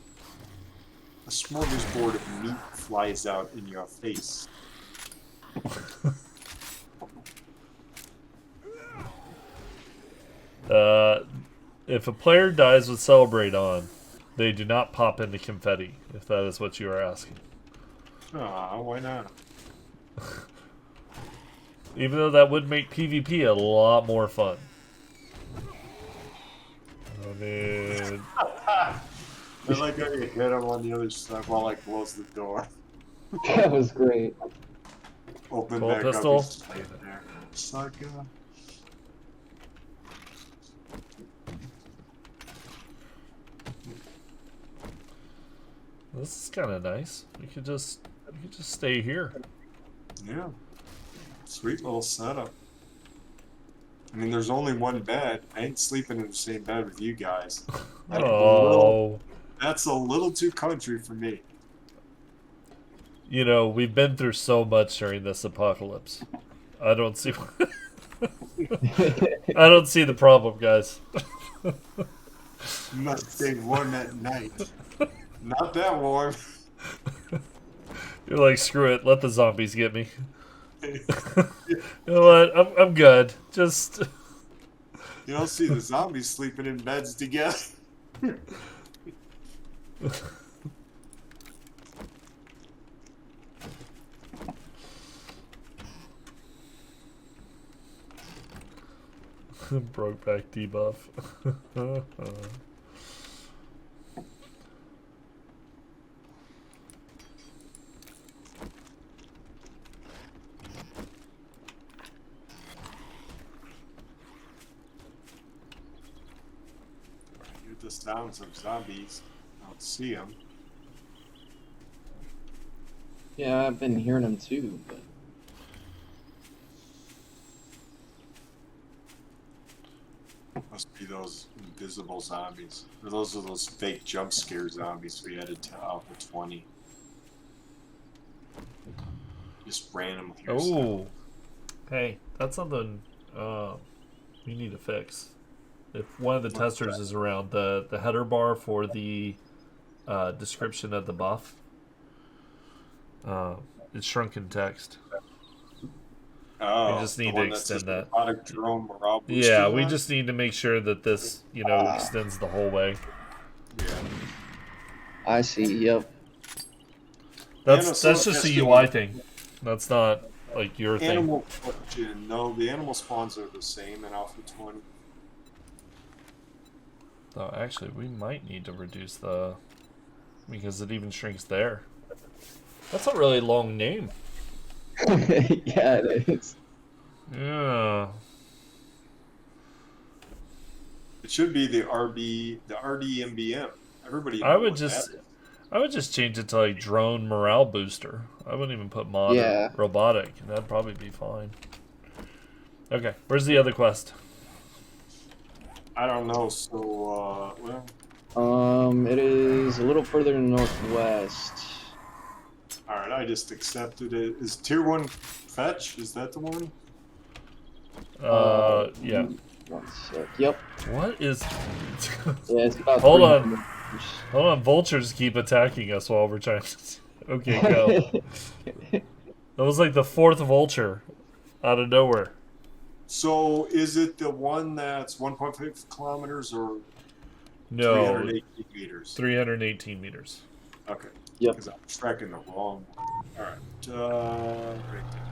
A smorgasbord of meat flies out in your face. If a player dies with Celebrate on, they do not pop into confetti, if that is what you are asking. Aw, why not? Even though that would make PvP a lot more fun. I mean... I like how you hit him on the other side while I close the door. That was great. Open Full back pistol. up, he's laying there. Sucker. This is kind of nice. We could just stay here. Yeah. Sweet little setup. I mean, there's only one bed. I ain't sleeping in the same bed with you guys. Oh. That's a little too country for me. You know, we've been through so much during this apocalypse. I don't see... I don't see the problem, guys. You must stay warm at night. Not that warm. You're like, screw it, let the zombies get me. You know what? I'm good. Just... You don't see the zombies sleeping in beds together. Broke back debuff. Hear the sounds of zombies. I don't see them. Yeah, I've been hearing them too, but Must be those invisible zombies. Or those are those fake jump scare zombies we added to Alpha 20. Just random here. Oh. Hey, that's something You need to fix. If one of the testers is around, the header bar for the description of the buff, it's shrunken text. Oh, We just need the to one that says extend that. robotic drone morale booster. Yeah, we just need to make sure that this, extends the whole way. Yeah. I see. Yep. That's just a UI thing. That's not like your thing. Animal question. No, the animal spawns are the same in Alpha 20. Oh, actually, we might need to reduce because it even shrinks there. That's a really long name. Yeah, it is. Yeah. It should be the RDMBM. Everybody. I would just change it to like drone morale booster. I wouldn't even put mod or robotic. That'd probably be fine. Okay, where's the other quest? I don't know. So, well. It is a little further northwest. All right, I just accepted it. Is tier 1 fetch? Is that the one? Yeah. 1 sec. Yep. What is? Yeah, it's about. Hold 300 on. meters. Hold on. Vultures keep attacking us while we're trying to. Okay, go. That was like the 4th vulture, out of nowhere. So, is it the one that's 1.5 kilometers or No. 318 meters? 318 meters. Okay. Yep. Because I'm tracking the wrong one. All right. Right there.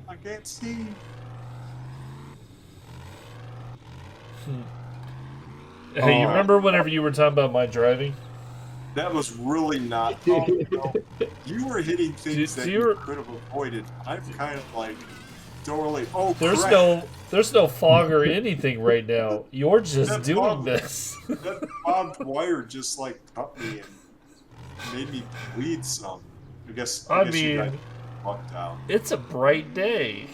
I can't see. Hey, you remember whenever you were talking about my driving? That was really not. Oh, no. You were hitting things that you could have avoided. I'm kind of like totally. Oh, there's no fog or anything right now. You're just doing this. That bobbed wire just like cut me and made me bleed some. I guess mean, you guys fucked out. It's a bright day.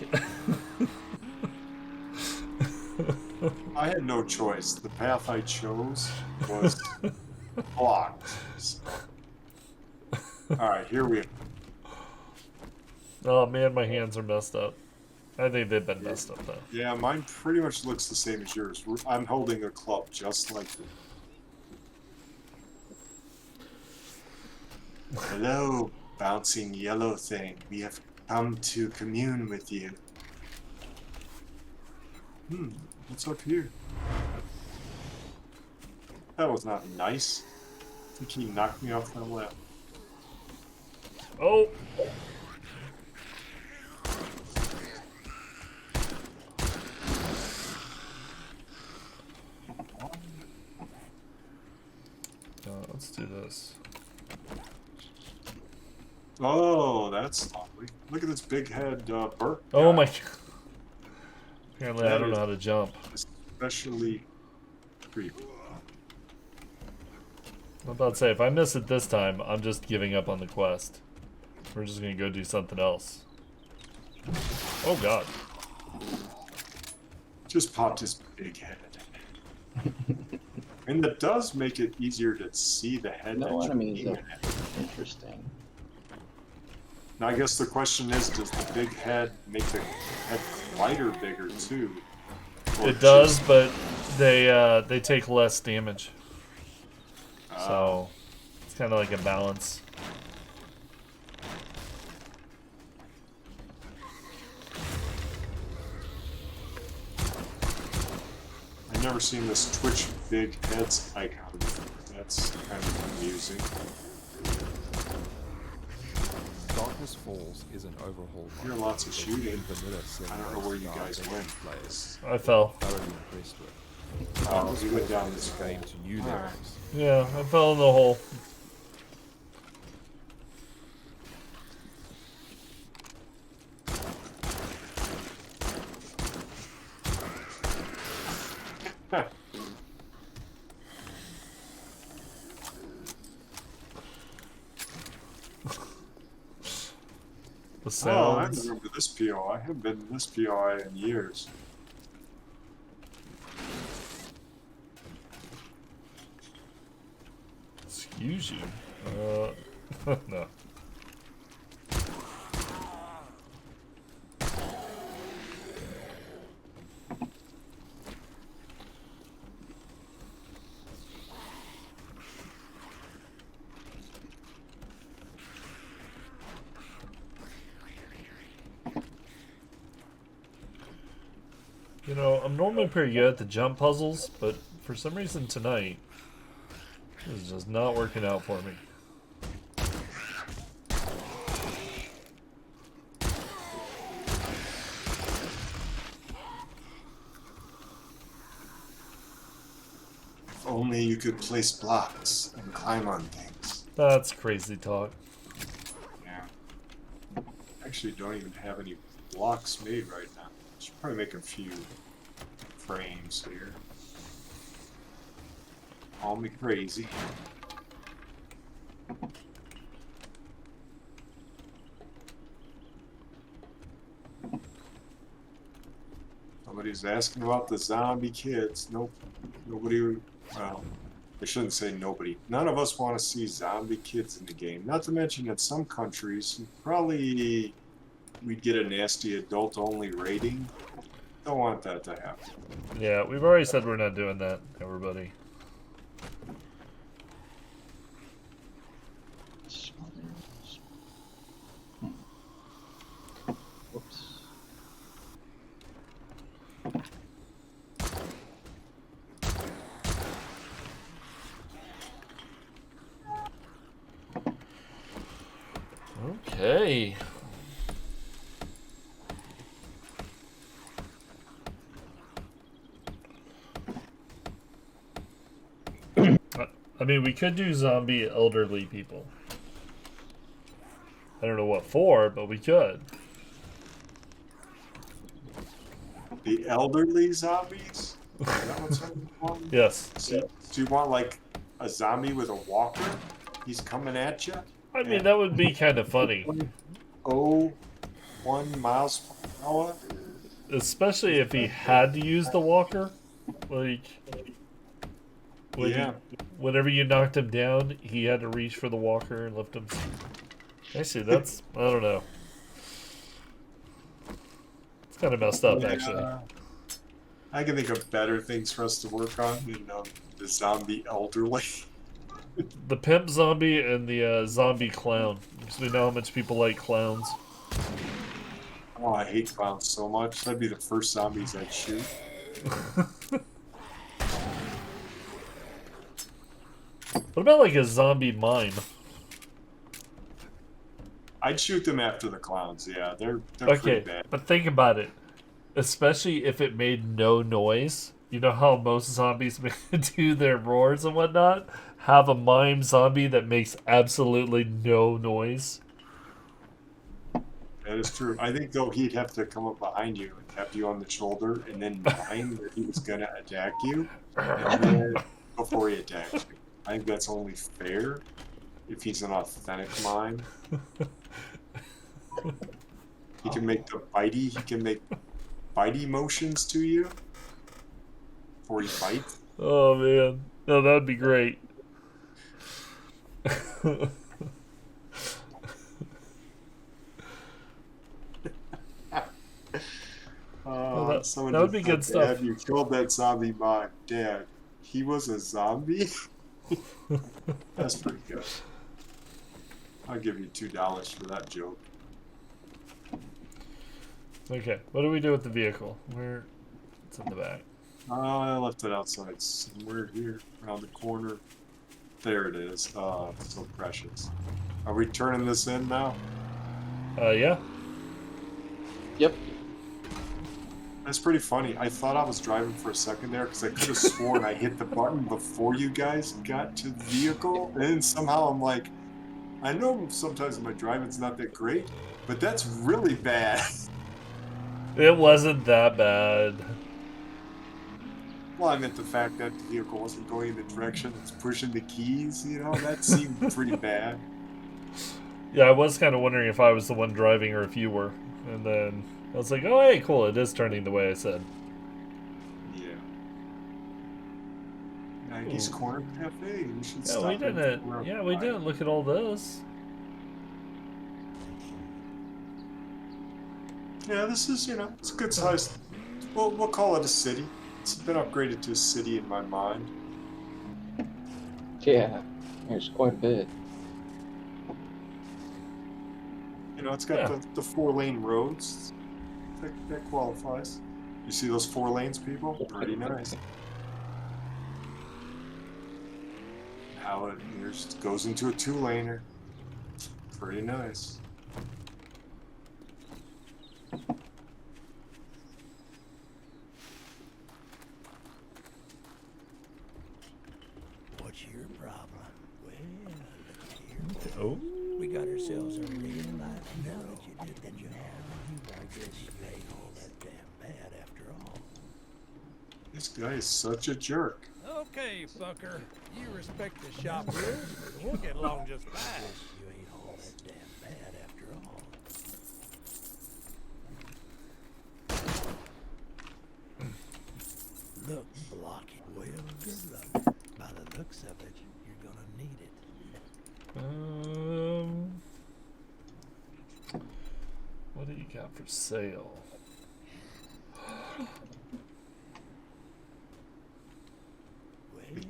I had no choice. The path I chose was blocked. So. All right, here we are. Oh man, my hands are messed up. I think they've been messed up though. Yeah, mine pretty much looks the same as yours. I'm holding a club just like this. Hello, bouncing yellow thing. We have come to commune with you. What's up here? That was not nice. I think he knocked me off my lap. Oh! Let's do this. Oh, that's lovely. Look at this big head Burt. Oh my god. Apparently I don't know how to jump. Especially creepy. I'm about to say, if I miss it this time, I'm just giving up on the quest. We're just gonna go do something else. Oh god. Just popped his big head. And that does make it easier to see the head. No enemies are interesting. Now I guess the question is, does the big head make the head lighter bigger too? It does, but they take less damage. So it's kind of like a balance. I've never seen this Twitch big heads icon before. That's kind of amusing. Darkness Falls is an overhaul. I hear lots of shooting. Vanilla I don't know where you guys went. Players. I fell. Thoroughly impressed with. Oh, we went down this Game to new levels. Yeah, I fell in the hole. The Oh, I sounds. remember this POI. I haven't been in this POI in years. use you. No. You know, I'm normally pretty good at the jump puzzles, but for some reason tonight, this is just not working out for me. If only you could place blocks and climb on things. That's crazy talk. Yeah. Actually, don't even have any blocks made right now. Should probably make a few frames here. Call me crazy. Somebody's asking about the zombie kids. Nope. Nobody. Well, I shouldn't say nobody. None of us want to see zombie kids in the game. Not to mention, in some countries, probably we'd get a nasty adult-only rating. Don't want that to happen. Yeah, we've already said we're not doing that, everybody. Whoops. Okay. I mean, we could do zombie elderly people. I don't know what for, but we could. The elderly zombies? Is that what's on? Yes. So, do you want like a zombie with a walker? He's coming at you? I mean, that would be kind of funny. 1 miles per hour? Especially if he had to use the walker. Like, when Yeah. whenever you knocked him down, he had to reach for the walker and lift him. Actually, that's, I don't know. It's kind of messed up, actually. I can think of better things for us to work on than the zombie elderly. The pimp zombie and the zombie clown. Because we know how much people like clowns. Oh, I hate clowns so much. That'd be the first zombies I'd shoot. What about like a zombie mime? I'd shoot them after the clowns, yeah. They're Okay, pretty bad. but think about it. Especially if it made no noise. You know how most zombies do their roars and whatnot? Have a mime zombie that makes absolutely no noise. That is true. I think, though, he'd have to come up behind you and tap you on the shoulder and then mime that he was going to attack you and then before he attacks you. I think that's only fair if he's an authentic mime. He can make the bitey, he can make bitey motions to you before he bites. Oh man. No, that would be great. That would be good stuff. Dad, you killed that zombie mime. Dad, he was a zombie? That's pretty good. I'll give you $2 for that joke. Okay, what do we do with the vehicle? Where? It's in the back. I left it outside somewhere here, around the corner. There it is. So precious. Are we turning this in now? Yeah. Yep. That's pretty funny. I thought I was driving for a second there because I could have sworn I hit the button before you guys got to the vehicle. And then somehow I'm like, I know sometimes my driving's not that great, but that's really bad. It wasn't that bad. Well, I meant the fact that the vehicle wasn't going in the direction it's pushing the keys, you know, that seemed pretty bad. Yeah, I was kind of wondering if I was the one driving or if you were. And then I was like, oh, hey, cool, it is turning the way I said. Yeah. Maggie's Corner Cafe. We should Yeah, stop we in didn't. for a Yeah, we bite. didn't look at all this. Yeah, this is, it's a good size. We'll call it a city. It's been upgraded to a city in my mind. Yeah, there's quite a bit. It's got Yeah. the 4-lane roads. That qualifies. You see those 4 lanes, people? Pretty nice. Now it goes into a 2-laner. Pretty nice. What's your problem? Well, look here. Oh. We got ourselves a real life now that you did the job. I guess you ain't all that damn bad after all. This guy is such a jerk. Okay, fucker. You respect the shop rules, we'll get along just fine. You ain't all that damn bad after all. Look, block it. Well, good luck. By the looks of it, you're gonna need it. What do you got for sale?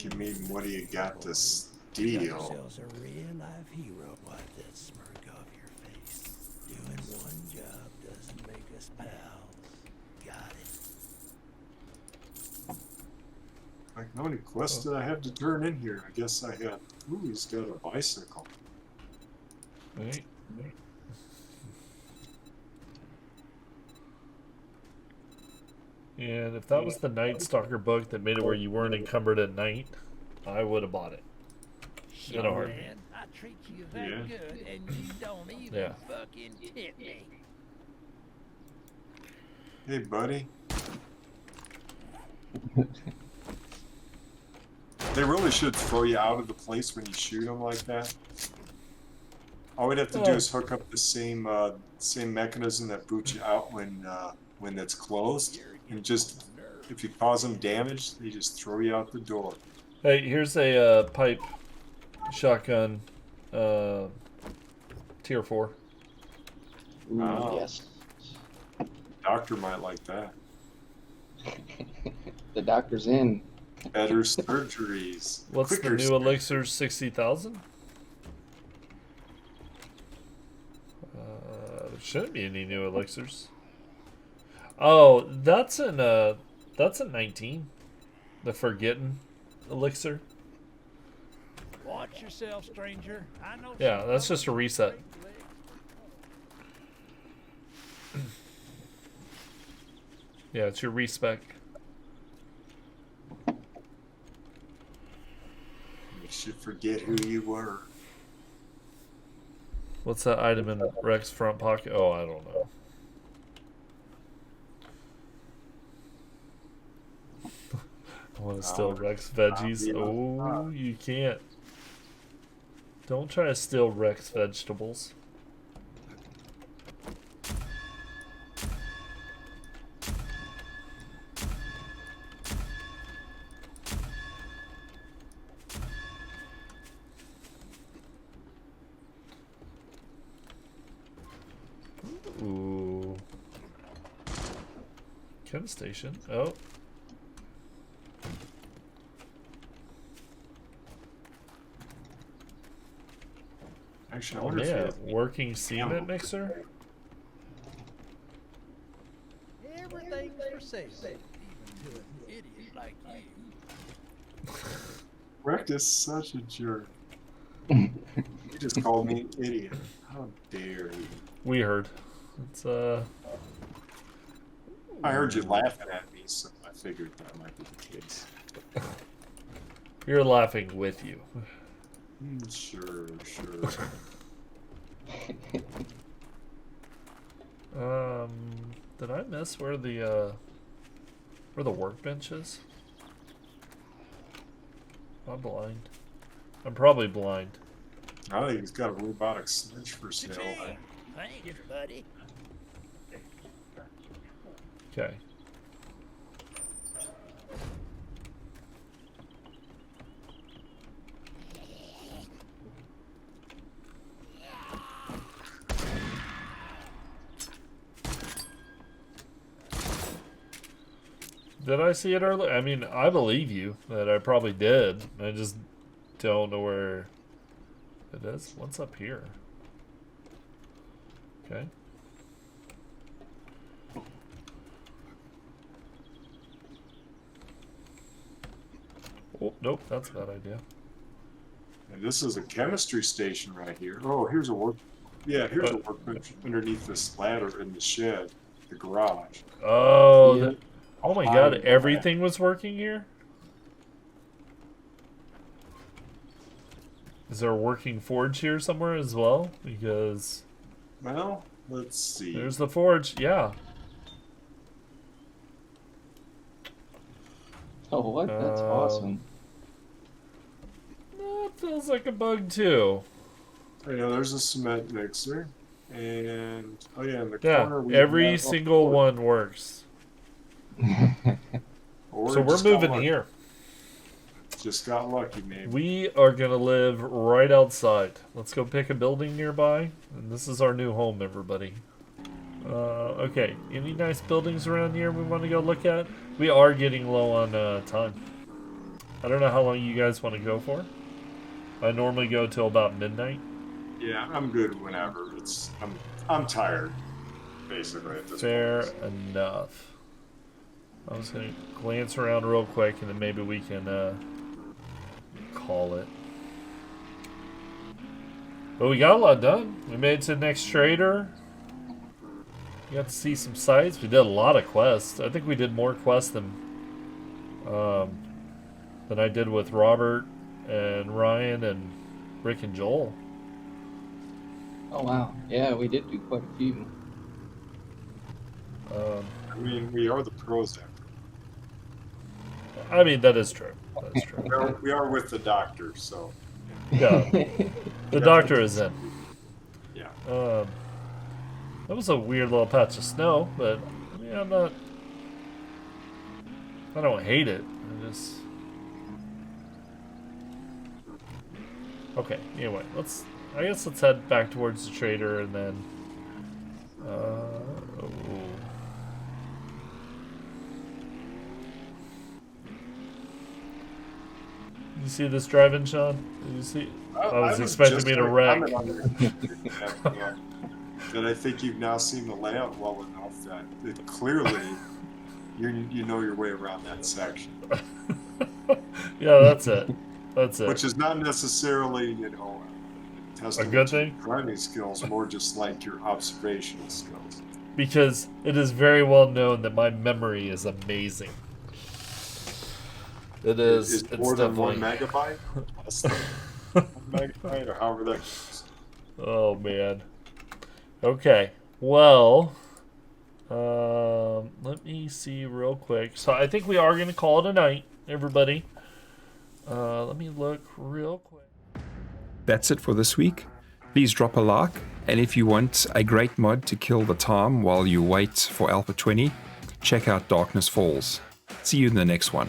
You mean, what do you got to We got steal? ourselves a real life hero. Wipe that smirk off your face. Doing one job doesn't make us pals. Got it. Like, how many quests did I have to turn in here? I guess I got. Ooh, he's got a bicycle. Right. And if that was the Night Stalker book that made it where you weren't encumbered at night, I would have bought it. In a heartbeat. Man, I treat you that Yeah. good, and you don't even Yeah. fucking tip me. Hey, buddy. They really should throw you out of the place when you shoot them like that. All we'd have to do is hook up the same mechanism that boots you out when it's closed, and just if you cause them damage, they just throw you out the door. Hey, here's a pipe shotgun, tier 4. Ooh, Oh. yes. Doctor might like that. The doctor's in. Better surgeries. What's quicker the new elixir? 60,000. There shouldn't be any new elixirs. Oh, that's in 19. The Forgetting elixir. Watch yourself, stranger. I know. Yeah, some that's fellas just a with reset. straight legs. Yeah, it's your respec. You should forget who you were. What's that item in Rex front pocket? Oh, I don't know. I want to steal Rex veggies. Oh, you can't. Don't try to steal Rex vegetables. Ooh. Chem station. Oh. Actually, I Oh wonder if man, you working cement mixer? Everything's for sale, even to an idiot like you. Rex is such a jerk. He just called me an idiot. How dare he? We heard. It's I heard you laughing at me, so I figured that might be the case. You're laughing with you. Sure. Did I miss where the workbench is? I'm blind. I'm probably blind. I think he's got a robotic sledge for sale. Cha-ching. Thanks, buddy. Okay. Did I see it earlier? I mean, I believe you that I probably did. I just don't know where it is. What's up here? Okay. Oh, nope, that's a bad idea. And this is a chemistry station right here. Oh, here's a work. Yeah, here's a workbench underneath this ladder in the shed, the garage. Oh, Yeah. oh my Behind God! the Everything was working here. Is there a working forge here somewhere as well? Because Well, let's see. there's the forge. Yeah. Oh, what? That's awesome. That feels like a bug too. Oh, yeah, there's a cement mixer, and oh yeah, in the Yeah, corner we every have a single forge. one works. Or So we're just got moving lucky. here. Just got lucky, maybe. We are gonna live right outside. Let's go pick a building nearby, and this is our new home, everybody. Okay, any nice buildings around here we want to go look at? We are getting low on time. I don't know how long you guys want to go for. I normally go till about midnight. Yeah, I'm good whenever. I'm tired, basically at this Fair point. enough. I was gonna glance around real quick, and then maybe we can call it. But we got a lot done. We made it to the next trader. We got to see some sites. We did a lot of quests. I think we did more quests than I did with Robert and Ryan and Rick and Joel. Oh, wow. Yeah, we did do quite a few. I mean, we are the pros there. I mean, that is true. That is true. We are with the doctor, so Yeah, the doctor is in. yeah. That was a weird little patch of snow, but I mean, I don't hate it. Okay. Anyway, I guess let's head back towards the trader and then. You see this driving, Sean? Did you see? I was expecting me to wreck. That I think you've now seen the layout well enough that it clearly you know your way around that section. Yeah, that's it. That's it. Which is not necessarily, testament good to thing? your driving skills, more just like your observational skills. Because it is very well known that my memory is amazing. It is. Is It's more than definitely. 1 megabyte? Less than 1 megabyte, or however that goes. Oh man. Okay. Well, let me see real quick. So I think we are going to call it a night, everybody. Let me look real quick. That's it for this week. Please drop a like, and if you want a great mod to kill the time while you wait for Alpha 20, check out Darkness Falls. See you in the next one.